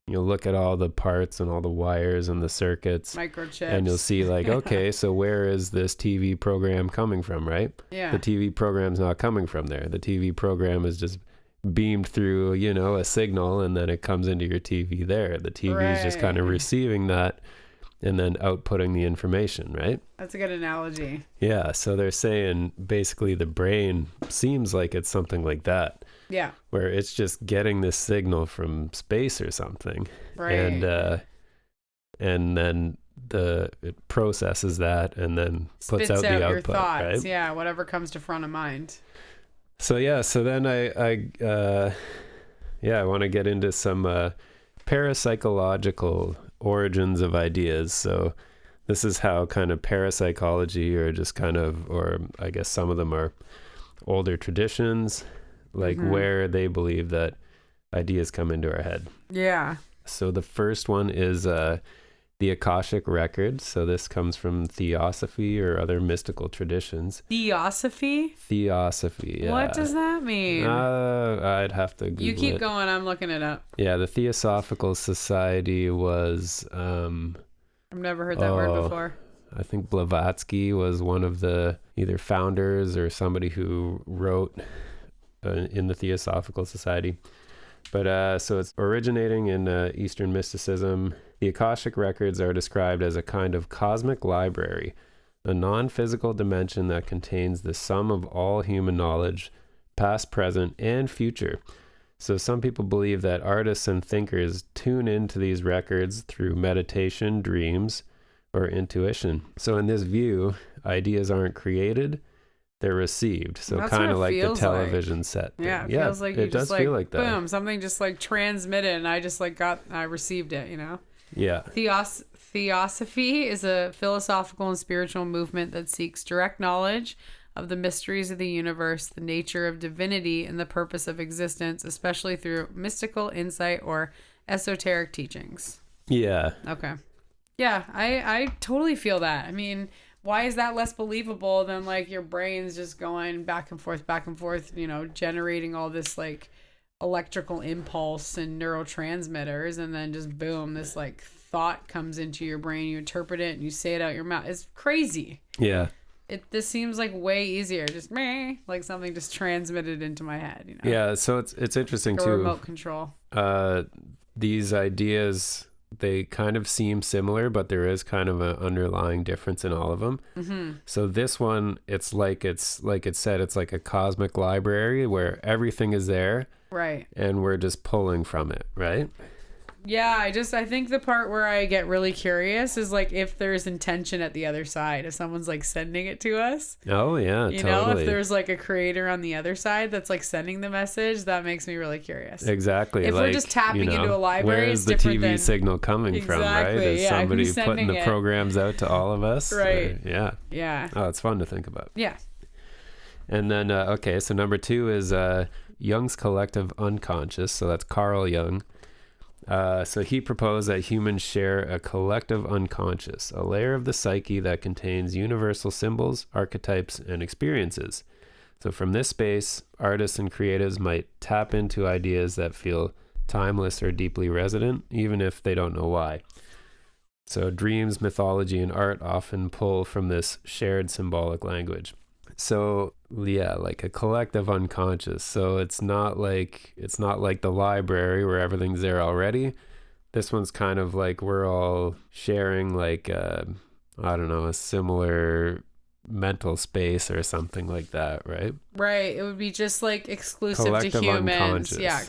you'll look at all the parts and all the wires and the circuits, microchips, and you'll see like, okay, so where is this TV program coming from, right? Yeah. The TV program's not coming from there. The TV program is just beamed through, a signal, and then it comes into your TV there. The TV is just kind of receiving that and then outputting the information, right? That's a good analogy. Yeah, so they're saying basically the brain seems like it's something like that. Yeah. Where it's just getting this signal from space or something. Right. And then it processes that and then puts out the output, your thoughts, right? Yeah, whatever comes to front of mind. So then I want to get into some parapsychological origins of ideas. So this is how kind of parapsychology, or I guess some of them are older traditions, like where they believe that ideas come into our head. Yeah. So the first one is the Akashic Record. So this comes from Theosophy or other mystical traditions. Theosophy? Theosophy, yeah. What does that mean? I'd have to Google it. You keep going, I'm looking it up. Yeah, the Theosophical Society was... I've never heard that word before. I think Blavatsky was one of the either founders or somebody who wrote in the Theosophical Society. But so it's originating in Eastern mysticism. The Akashic Records are described as a kind of cosmic library, a non-physical dimension that contains the sum of all human knowledge, past, present, and future. So some people believe that artists and thinkers tune into these records through meditation, dreams, or intuition. So in this view, ideas aren't created, they're received. So kind of like the television set thing. Yeah, it feels like it does feel like that. Boom, something just like transmitted and I just like I received it, you know? Yeah. Theosophy is a philosophical and spiritual movement that seeks direct knowledge of the mysteries of the universe, the nature of divinity, and the purpose of existence, especially through mystical insight or esoteric teachings. Yeah. Okay. Yeah, I totally feel that. I mean, why is that less believable than like your brain's just going back and forth, you know, generating all this like electrical impulse and neurotransmitters, and then just boom, this like thought comes into your brain, you interpret it and you say it out your mouth. It's crazy. Yeah. This seems like way easier, just meh, like something just transmitted into my head, you know. Yeah, so it's interesting like too. Remote control. These ideas, they kind of seem similar, but there is kind of an underlying difference in all of them. Mm-hmm. So this one, it's like it said, it's like a cosmic library where everything is there, right? And we're just pulling from it, right? Yeah, I think the part where I get really curious is like if there's intention at the other side, if someone's like sending it to us. Oh yeah, you know, if there's like a creator on the other side that's like sending the message, that makes me really curious. Exactly. If we're just tapping into a library, where's the TV signal coming from, right? Is somebody putting the programs out to all of us? Right. Yeah. Yeah. Oh, it's fun to think about. Yeah. And then, okay, so number 2 is Jung's collective unconscious. So that's Carl Jung. So he proposed that humans share a collective unconscious, a layer of the psyche that contains universal symbols, archetypes, and experiences. So from this space, artists and creatives might tap into ideas that feel timeless or deeply resonant, even if they don't know why. So dreams, mythology, and art often pull from this shared symbolic language. So yeah, like a collective unconscious. So it's not like the library where everything's there already. This one's kind of like we're all sharing like I don't know, a similar mental space or something like that, right? Right. It would be just like exclusive collective to humans. Unconscious. Yeah,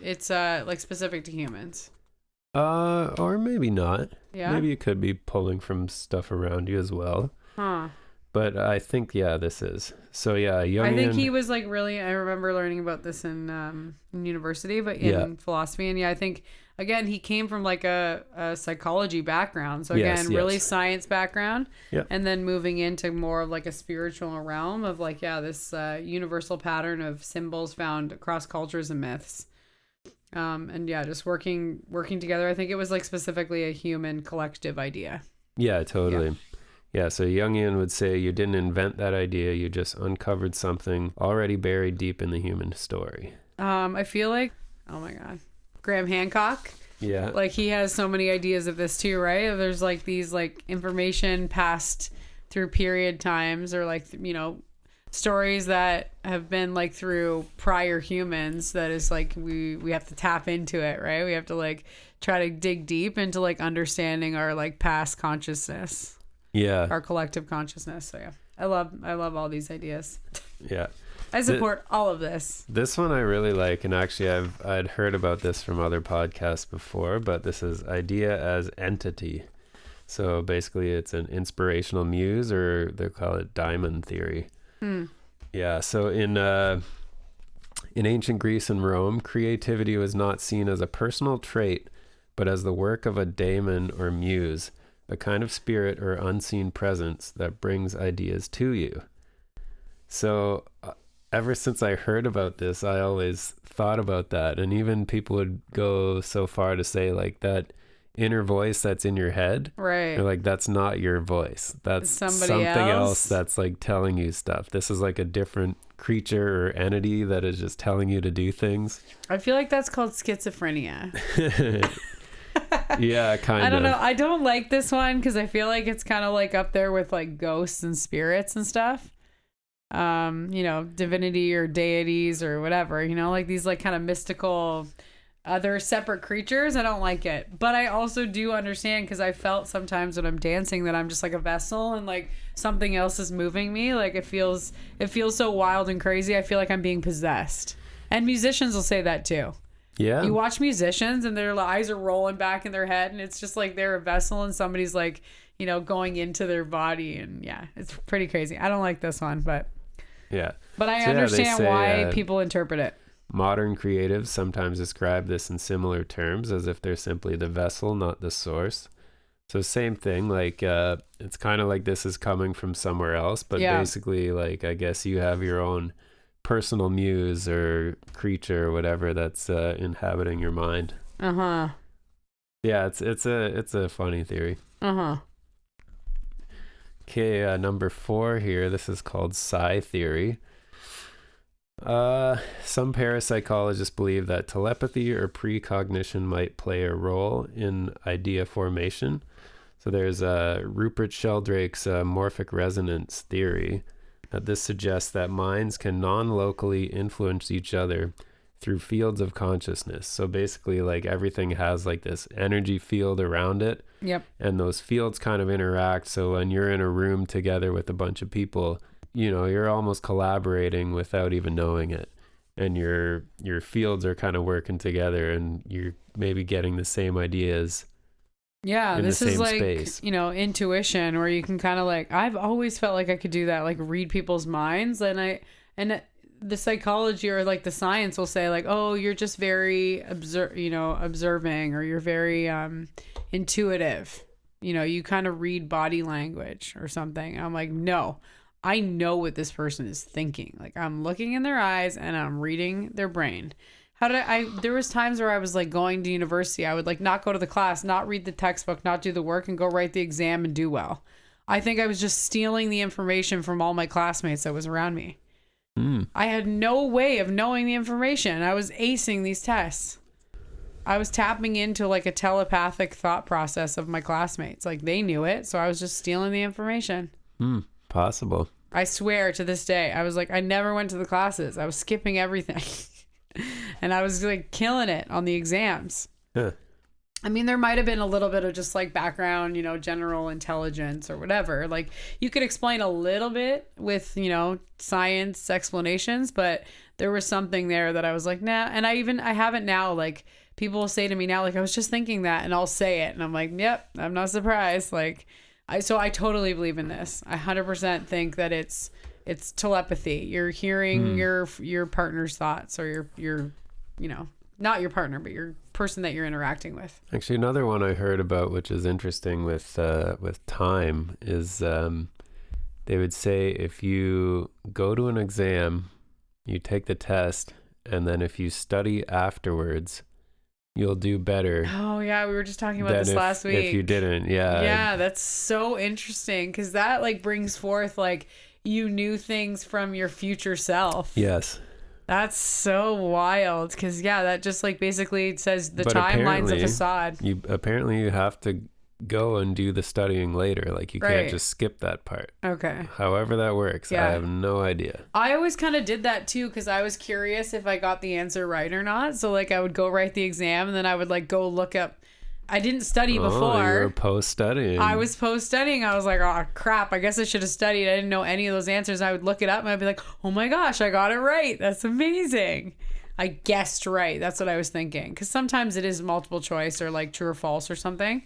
it's like specific to humans. Or maybe not. Yeah. Maybe you could be pulling from stuff around you as well. Huh. But I think, yeah, this is. So, yeah, Jungian... I think he was, like, really... I remember learning about this in university, but in philosophy. And, yeah, I think, again, he came from, like, a psychology background. So, again, really science background. Yep. And then moving into more of, like, a spiritual realm of, like, yeah, this universal pattern of symbols found across cultures and myths. And, yeah, just working together. I think it was, like, specifically a human collective idea. Yeah, totally. Yeah, so Jungian would say you didn't invent that idea, you just uncovered something already buried deep in the human story. I feel like, oh my God, Graham Hancock. Yeah. Like he has so many ideas of this too, right? There's like these like information passed through period times or like, you know, stories that have been like through prior humans that is like we have to tap into it, right? We have to like try to dig deep into like understanding our like past consciousness. Yeah. Our collective consciousness. So yeah, I love all these ideas. Yeah. I support all of this. This one I really like, and actually I'd heard about this from other podcasts before, but this is idea as entity. So basically it's an inspirational muse, or they call it diamond theory. Yeah, so in ancient Greece and Rome, creativity was not seen as a personal trait, but as the work of a daemon or muse, a kind of spirit or unseen presence that brings ideas to you. So ever since I heard about this, I always thought about that. And even people would go so far to say like that inner voice that's in your head. Right. They're like, that's not your voice. That's Somebody something else that's like telling you stuff. This is like a different creature or entity that is just telling you to do things. I feel like that's called schizophrenia. Yeah, kind of. I don't know. I don't like this one because I feel like it's kind of like up there with like ghosts and spirits and stuff. You know, divinity or deities or whatever, you know, like these like kind of mystical other separate creatures. I don't like it. But I also do understand because I felt sometimes when I'm dancing that I'm just like a vessel and like something else is moving me. Like it feels so wild and crazy. I feel like I'm being possessed. And musicians will say that too. Yeah. You watch musicians and their eyes are rolling back in their head and it's just like they're a vessel and somebody's like, you know, going into their body. And yeah, it's pretty crazy. I don't like this one, but yeah. But I understand why people interpret it. Modern creatives sometimes describe this in similar terms as if they're simply the vessel, not the source. So same thing, like it's kind of like this is coming from somewhere else, but basically like I guess you have your own personal muse or creature or whatever that's inhabiting your mind. Uh-huh. Yeah, it's a funny theory. Uh-huh. Okay, number 4 here. This is called psi theory. Some parapsychologists believe that telepathy or precognition might play a role in idea formation. So there's Rupert Sheldrake's morphic resonance theory. This suggests that minds can non-locally influence each other through fields of consciousness. So basically, like everything has like this energy field around it. Yep. And those fields kind of interact. So when you're in a room together with a bunch of people, you know, you're almost collaborating without even knowing it. And your fields are kind of working together and you're maybe getting the same ideas. Yeah, this is like, space. You know, intuition where you can kind of like, I've always felt like I could do that, like read people's minds. And the psychology or like the science will say like, oh, you're just very observing, or you're very intuitive. You know, you kind of read body language or something. I'm like, no, I know what this person is thinking. Like I'm looking in their eyes and I'm reading their brain. There was times where I was like going to university. I would like not go to the class, not read the textbook, not do the work, and go write the exam and do well. I think I was just stealing the information from all my classmates that was around me. I had no way of knowing the information. I was acing these tests. I was tapping into like a telepathic thought process of my classmates. Like they knew it. So I was just stealing the information. Possible. I swear to this day, I was like, I never went to the classes. I was skipping everything. And I was like killing it on the exams. Huh. I mean, there might have been a little bit of just like background, you know, general intelligence or whatever. Like you could explain a little bit with, you know, science explanations, but there was something there that I was like, nah. And I haven't now, like people will say to me now, like, I was just thinking that, and I'll say it. And I'm like, yep, I'm not surprised. Like, so I totally believe in this. I 100% think that it's telepathy. You're hearing your partner's thoughts, or your, you know, not your partner, but your person that you're interacting with. Actually, another one I heard about, which is interesting with time, is they would say if you go to an exam, you take the test, and then if you study afterwards, you'll do better. Oh yeah, we were just talking about this last week. If you didn't, yeah. Yeah, that's so interesting because that like brings forth like you knew things from your future self. Yes. That's so wild because that just like basically says the timeline's a facade. You have to go and do the studying later. Like you can't just skip that part. Okay. However that works. I have no idea. I always kind of did that too because I was curious if I got the answer right or not. So like I would go write the exam and then I would like go look up. I didn't study before. You were post-studying. I was post-studying. I was like, oh, crap. I guess I should have studied. I didn't know any of those answers. I would look it up and I'd be like, oh my gosh, I got it right. That's amazing. I guessed right. That's what I was thinking. Because sometimes it is multiple choice or like true or false or something.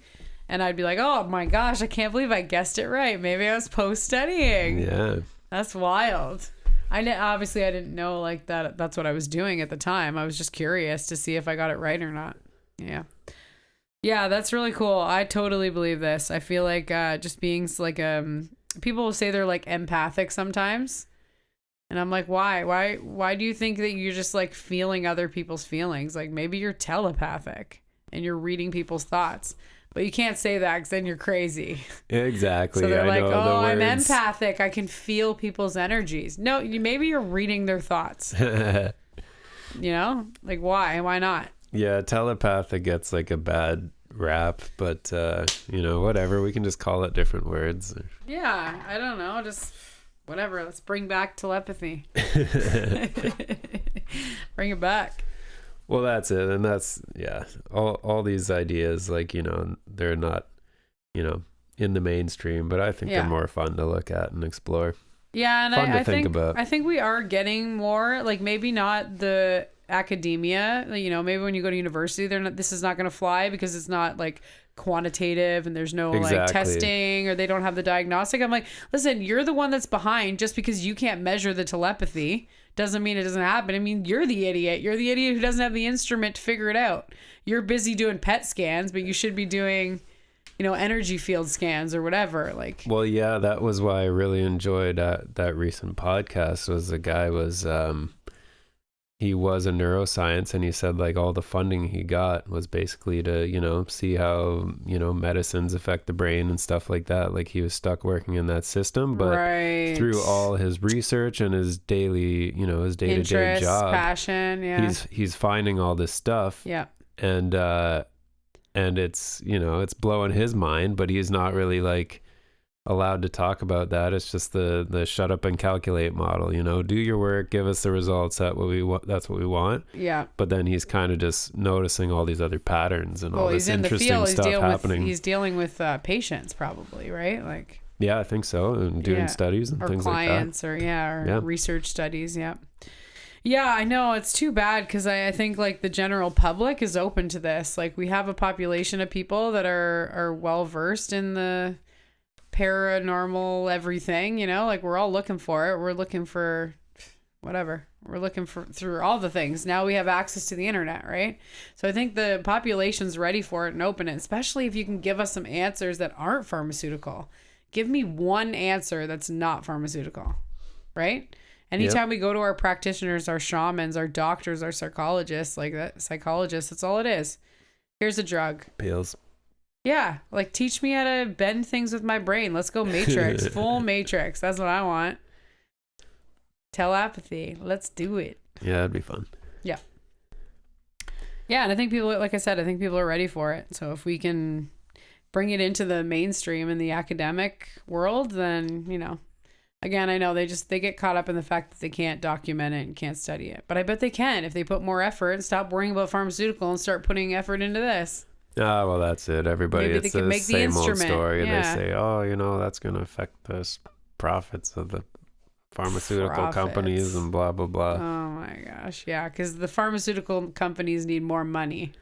And I'd be like, oh my gosh, I can't believe I guessed it right. Maybe I was post-studying. Yeah. That's wild. Obviously, I didn't know like that. That's what I was doing at the time. I was just curious to see if I got it right or not. Yeah. Yeah, that's really cool. I totally believe this. I feel like just being like people will say they're like empathic sometimes. And I'm like, why do you think that you're just like feeling other people's feelings? Like maybe you're telepathic and you're reading people's thoughts, but you can't say that because then you're crazy. Exactly. So they're like, know oh, I'm words. empathic. I can feel people's energies. No, maybe you're reading their thoughts. You know, like why not? Yeah, telepathic gets like a bad rap, but whatever, we can just call it different words. Yeah, I don't know, just whatever. Let's bring back telepathy. Bring it back. Well, that's it. And that's all these ideas, like, they're not in the mainstream, but I think they're more fun to look at and explore. Yeah, and I think we are getting more, like, maybe not the academia, maybe when you go to university, this is not going to fly because it's not like quantitative and there's no like testing, or they don't have the diagnostic. I'm like, listen, you're the one that's behind. Just because you can't measure the telepathy doesn't mean it doesn't happen. I mean, you're the idiot who doesn't have the instrument to figure it out. You're busy doing PET scans, but you should be doing energy field scans or whatever. Like, well, yeah, that was why I really enjoyed that recent podcast. Was the guy was he was a neuroscience, and he said like all the funding he got was basically to see how medicines affect the brain and stuff like that. Like he was stuck working in that system, but through all his research and his daily his day-to-day job, passion, he's finding all this stuff, and it's it's blowing his mind, but he's not really like allowed to talk about that. It's just the shut up and calculate model. Do your work, give us the results. That's what we want. Yeah. But then he's kind of just noticing all these other patterns and all this interesting stuff happening. He's dealing with patients, probably, right? Like. Yeah, I think so, and doing studies and things like that. Clients, or research studies. Yeah. Yeah, I know. It's too bad because I think like the general public is open to this. Like we have a population of people that are well versed in the paranormal everything, like we're all looking for it. We're looking for whatever. We're looking for through all the things. Now we have access to the internet, right? So I think the population's ready for it and open it, especially if you can give us some answers that aren't pharmaceutical. Give me one answer that's not pharmaceutical, right? Anytime we go to our practitioners, our shamans, our doctors, our psychologists, that's all it is. Here's a drug. Pills. Yeah, like teach me how to bend things with my brain. Let's go Matrix, full Matrix. That's what I want. Telepathy. Let's do it. Yeah, that'd be fun. Yeah. Yeah, and I think people, like I said, are ready for it. So if we can bring it into the mainstream in the academic world, then, again, I know they get caught up in the fact that they can't document it and can't study it. But I bet they can if they put more effort and stop worrying about pharmaceutical and start putting effort into this. Ah, well, that's it. Everybody, Maybe it's the same old story. Yeah. They say, oh, that's going to affect the profits of the pharmaceutical companies and blah, blah, blah. Oh, my gosh. Yeah, because the pharmaceutical companies need more money.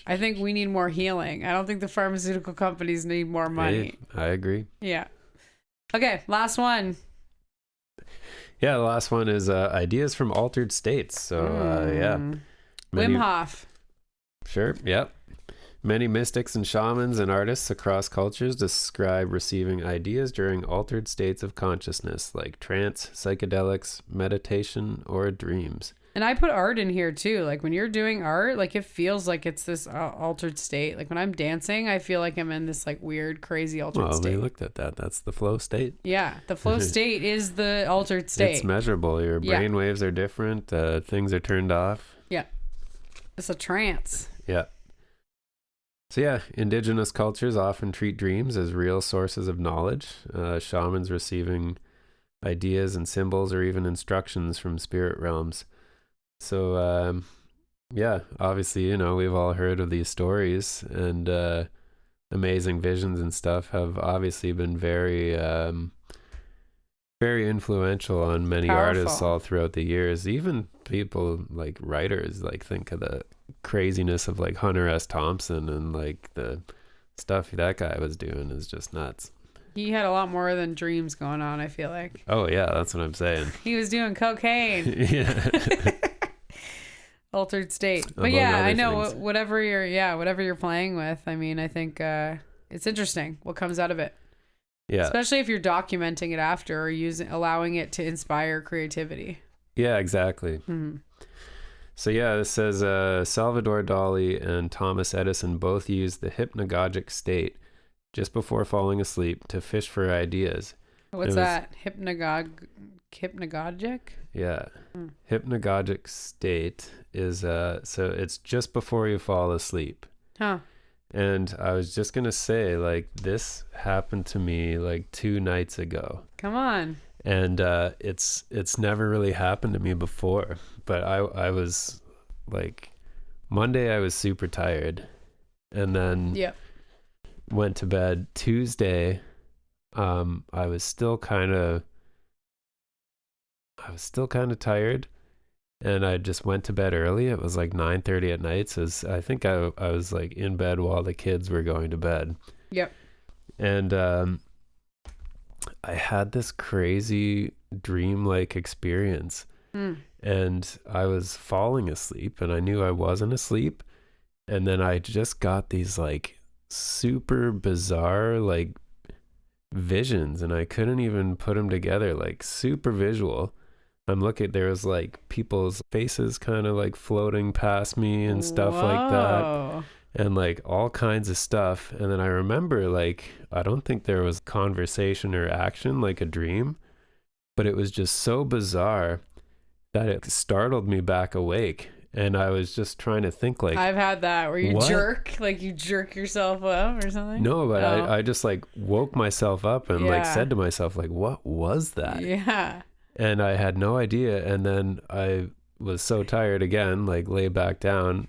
I think we need more healing. I don't think the pharmaceutical companies need more money. Hey, I agree. Yeah. Okay, last one. Yeah, the last one is ideas from altered states. So, Wim Hof. Sure, yep. Many mystics and shamans and artists across cultures describe receiving ideas during altered states of consciousness, like trance, psychedelics, meditation, or dreams. And I put art in here too. Like when you're doing art, like it feels like it's this altered state. Like when I'm dancing, I feel like I'm in this like weird, crazy altered state. Well, we looked at that. That's the flow state. Yeah, the flow state is the altered state. It's measurable. Your brain waves are different. Things are turned off. Yeah. It's a trance. Yeah. So yeah, indigenous cultures often treat dreams as real sources of knowledge. Shamans receiving ideas and symbols or even instructions from spirit realms. So obviously, we've all heard of these stories, and amazing visions and stuff have obviously been very very influential on many artists all throughout the years. Even people like writers like think of the craziness of like Hunter S. Thompson, and like the stuff that guy was doing is just nuts. He had a lot more than dreams going on, I feel like. Oh yeah, that's what I'm saying. He was doing cocaine. Yeah. Altered state. But I know whatever you're playing with. I mean, I think it's interesting what comes out of it. Yeah. Especially if you're documenting it after or allowing it to inspire creativity. Yeah, exactly. Mm-hmm. So yeah, this says Salvador Dali and Thomas Edison both used the hypnagogic state just before falling asleep to fish for ideas. What's that? Hypnagogic? Yeah. Hypnagogic state is so it's just before you fall asleep. Huh. And I was just gonna say, like, this happened to me like 2 nights ago. Come on. And it's never really happened to me before. But I was like, Monday I was super tired, and then went to bed. Tuesday, I was still kind of tired, and I just went to bed early. It was like 9:30 at night, so I think I was like in bed while the kids were going to bed. Yep. And I had this crazy dream-like experience. And I was falling asleep, and I knew I wasn't asleep. And then I just got these like super bizarre like visions, and I couldn't even put them together, like super visual. There was like people's faces kind of like floating past me and stuff like that, and like all kinds of stuff. And then I remember, like, I don't think there was conversation or action like a dream, but it was just so bizarre that it startled me back awake. And I was just trying to think, like, I've had that where you jerk yourself up or something. No, but I just like woke myself up and like said to myself, like, what was that? Yeah. And I had no idea. And then I was so tired again, like lay back down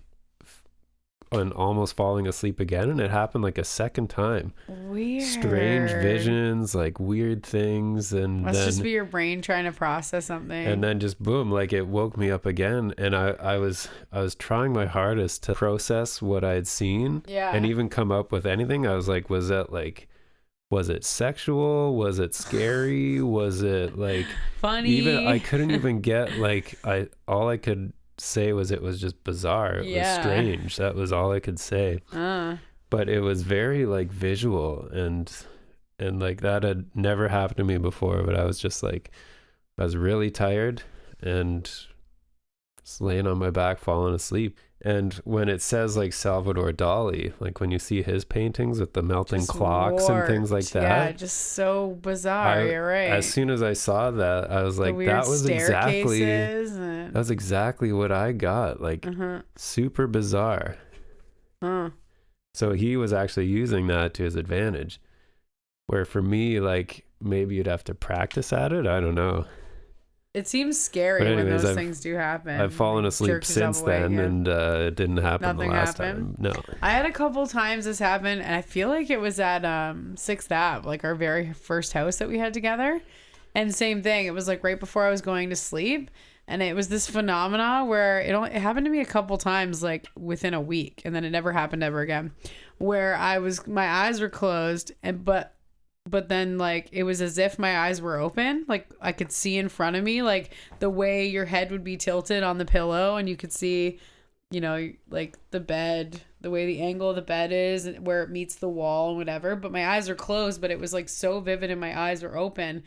and almost falling asleep again. And it happened like a second time. Weird. Strange visions, like weird things. And must then just be your brain trying to process something. And then just boom, like it woke me up again. And I was trying my hardest to process what I had seen. Yeah. And even come up with anything. I was like, was it sexual? Was it scary? Was it like funny? Even I couldn't even get like all I could say was it was just bizarre. It was strange. That was all I could say. But it was very like visual, and like that had never happened to me before. But I was just like, I was really tired and just laying on my back falling asleep. And when it says like Salvador Dali, like when you see his paintings with the melting just clocks warped, and things like that. Yeah, just so bizarre. You're right. As soon as I saw that, I was like, that was exactly what I got. Like super bizarre. So he was actually using that to his advantage. Where for me, like maybe you'd have to practice at it. I don't know. It seems scary when those things do happen. I've fallen asleep since then, and it didn't happen the last time. No. I had a couple times this happen, and I feel like it was at 6th Ave, like our very first house that we had together. And same thing. It was like right before I was going to sleep. And it was this phenomena where it happened to me a couple times, like within a week. And then it never happened ever again. Where my eyes were closed, but then like it was as if my eyes were open, like I could see in front of me, like the way your head would be tilted on the pillow, and you could see, you know, like the bed, the way the angle of the bed is, where it meets the wall and whatever. But my eyes are closed, but it was like so vivid and my eyes were open.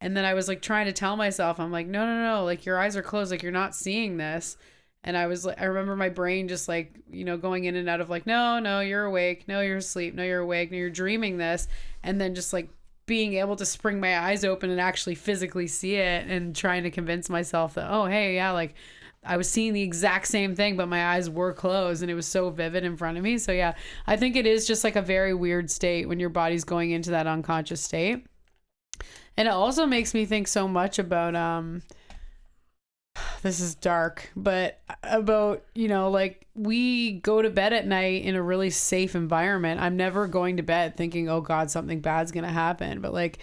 And then I was like trying to tell myself, I'm like, no, like your eyes are closed, like you're not seeing this. And I was like, I remember my brain just like, you know, going in and out of like, no, you're awake. No, you're asleep. No, you're awake. No, you're dreaming this. And then just like being able to spring my eyes open and actually physically see it, and trying to convince myself that, oh, hey, yeah, like I was seeing the exact same thing, but my eyes were closed and it was so vivid in front of me. So yeah, I think it is just like a very weird state when your body's going into that unconscious state. And it also makes me think so much about, this is dark, but about, you know, like we go to bed at night in a really safe environment. I'm never going to bed thinking, oh God, something bad's going to happen. But like,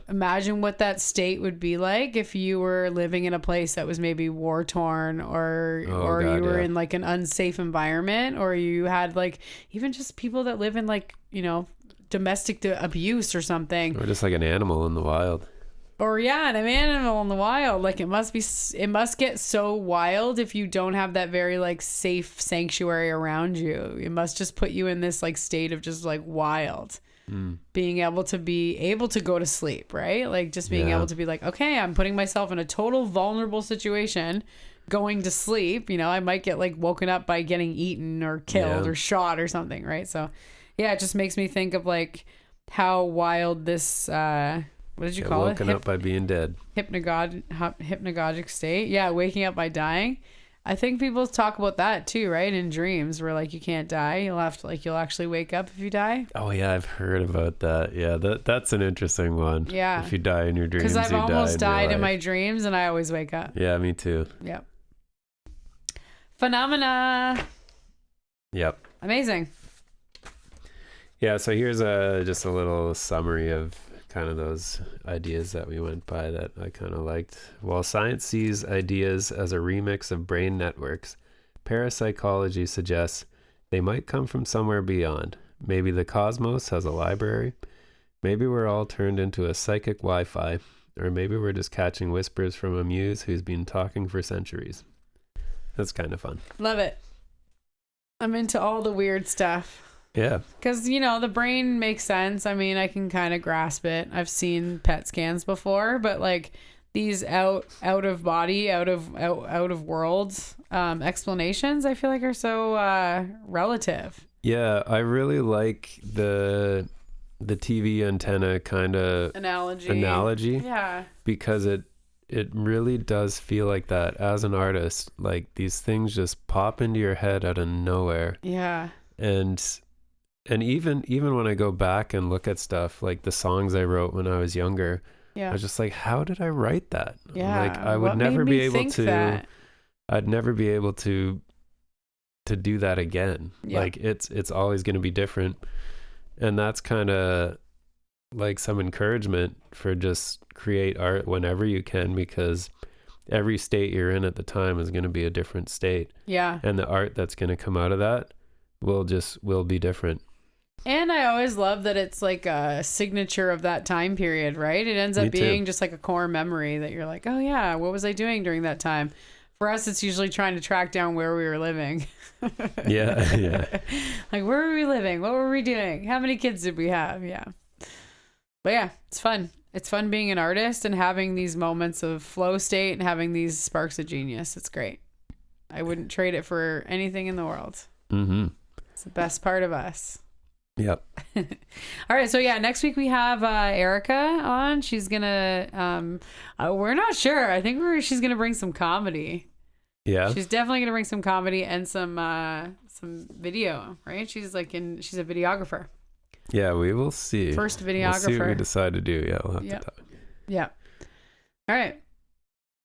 imagine what that state would be like if you were living in a place that was maybe war torn, or you were in like an unsafe environment, or you had like even just people that live in like, you know, domestic abuse or something. Or just like an animal in the wild. Or yeah, an animal in the wild. Like it must get so wild if you don't have that very like safe sanctuary around you. It must just put you in this like state of just like wild. being able to go to sleep, right? Like just being able to be like, okay, I'm putting myself in a total vulnerable situation, going to sleep. You know, I might get like woken up by getting eaten or killed or shot or something, right? So yeah, it just makes me think of like how wild this what did you call it? Woken up by being dead. Hypnagogic state. Yeah, waking up by dying. I think people talk about that too, right? In dreams, where like you can't die, you'll actually wake up if you die. Oh yeah, I've heard about that. Yeah, that's an interesting one. Yeah, if you die in your dreams, because I've almost died in my life. dreams, and I always wake up. Yeah, me too. Yep. Phenomena. Yep. Amazing. Yeah, so here's just a little summary of kind of those ideas that we went by that I kind of liked. While science sees ideas as a remix of brain networks, parapsychology suggests they might come from somewhere beyond. Maybe the cosmos has a library. Maybe we're all turned into a psychic Wi-Fi, or maybe we're just catching whispers from a muse who's been talking for centuries. That's kind of fun. Love it. I'm into all the weird stuff. Yeah. Because, you know, the brain makes sense. I mean, I can kind of grasp it. I've seen PET scans before, but like these out of body, out of worlds explanations, I feel like are so relative. Yeah, I really like the TV antenna kind of analogy. Yeah. Because it really does feel like that as an artist. Like these things just pop into your head out of nowhere. Yeah. And even when I go back and look at stuff like the songs I wrote when I was younger, I was just like, how did I write that? Yeah. Like I would never be able to. I'd never be able to do that again. Yeah. Like it's always going to be different, and that's kind of like some encouragement for just create art whenever you can, because every state you're in at the time is going to be a different state. Yeah. And the art that's going to come out of that will be different. And I always love that it's like a signature of that time period, right? It ends up being just like a core memory that you're like, oh yeah, what was I doing during that time? For us, it's usually trying to track down where we were living. Yeah. Like, where were we living? What were we doing? How many kids did we have? Yeah. But yeah, it's fun. It's fun being an artist and having these moments of flow state and having these sparks of genius. It's great. I wouldn't trade it for anything in the world. Mm-hmm. It's the best part of us. Yep. All right, so yeah, next week we have Erica on. She's gonna we're not sure. I think she's gonna bring some comedy. Yeah, she's definitely gonna bring some comedy and some video, right? She's a videographer. Yeah, we will see. First videographer. We'll see what we decide to do. Yeah, we'll have to talk. Yeah. All right.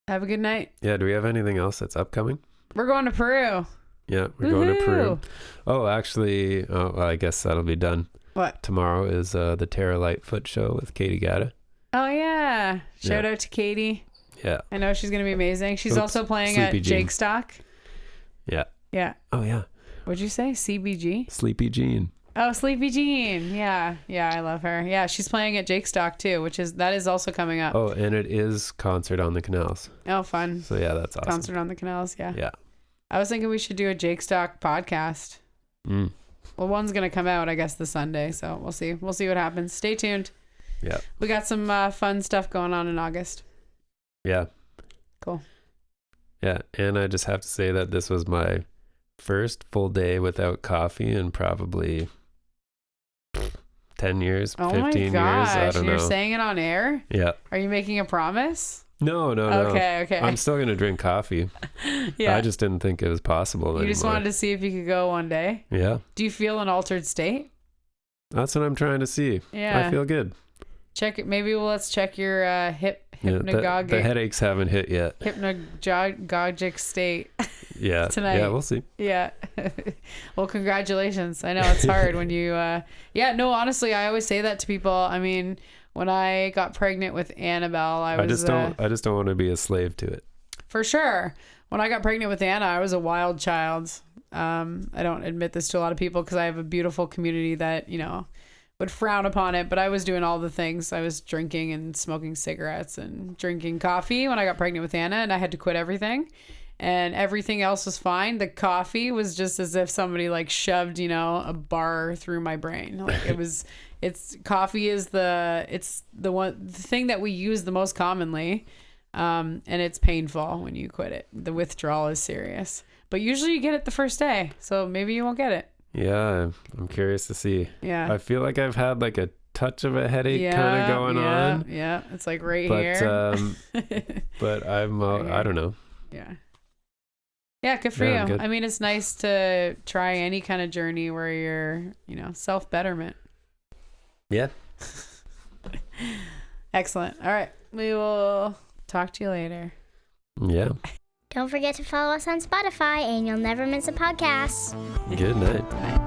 Have a good night. Yeah, do we have anything else that's upcoming? We're going to Peru. Yeah, we're going to Peru. Oh, actually, well, I guess that'll be done. What? Tomorrow is the Tara Lightfoot show with Katie Gatta. Oh, yeah. Shout out to Katie. Yeah. I know she's going to be amazing. She's also playing Sleepy at Jean. Jake Stock. Yeah. Yeah. Oh, yeah. What'd you say? CBG? Sleepy Jean. Oh, Sleepy Jean. Yeah. Yeah, I love her. Yeah, she's playing at Jake Stock too, that is also coming up. Oh, and it is Concert on the Canals. Oh, fun. So, yeah, that's awesome. Concert on the Canals, yeah. Yeah. I was thinking we should do a Jake Stock podcast. Well, one's going to come out, I guess, this Sunday. So we'll see. We'll see what happens. Stay tuned. Yeah. We got some fun stuff going on in August. Yeah. Cool. Yeah. And I just have to say that this was my first full day without coffee in probably 10 years, 15 years. I don't know. You're saying it on air? Yeah. Are you making a promise? No. Okay. I'm still going to drink coffee. Yeah. I just didn't think it was possible anymore. You just wanted to see if you could go one day? Yeah. Do you feel an altered state? That's what I'm trying to see. Yeah. I feel good. Check it. Maybe let's check your hypnagogic. The headaches haven't hit yet. Hypnagogic state. Yeah. Tonight. Yeah, we'll see. Yeah. Well, congratulations. I know it's hard when you honestly, I always say that to people. I mean, when I got pregnant with Annabelle, I just don't want to be a slave to it. For sure. When I got pregnant with Anna, I was a wild child. I don't admit this to a lot of people because I have a beautiful community that, would frown upon it, but I was doing all the things. I was drinking and smoking cigarettes and drinking coffee when I got pregnant with Anna, and I had to quit everything. and everything else was fine. The coffee was just as if somebody like shoved, you know, a bar through my brain. Like coffee is the thing that we use the most commonly. And it's painful when you quit it. The withdrawal is serious, but usually you get it the first day. So maybe you won't get it. Yeah. I'm curious to see. Yeah. I feel like I've had like a touch of a headache kind of going on. Yeah. It's like here. But I'm, I don't know. Yeah. Yeah. Good for you. I mean, it's nice to try any kind of journey where you're, you know, self-betterment. Yeah. Excellent. All right. We will talk to you later. Yeah. Don't forget to follow us on Spotify and you'll never miss a podcast. Good night. Bye.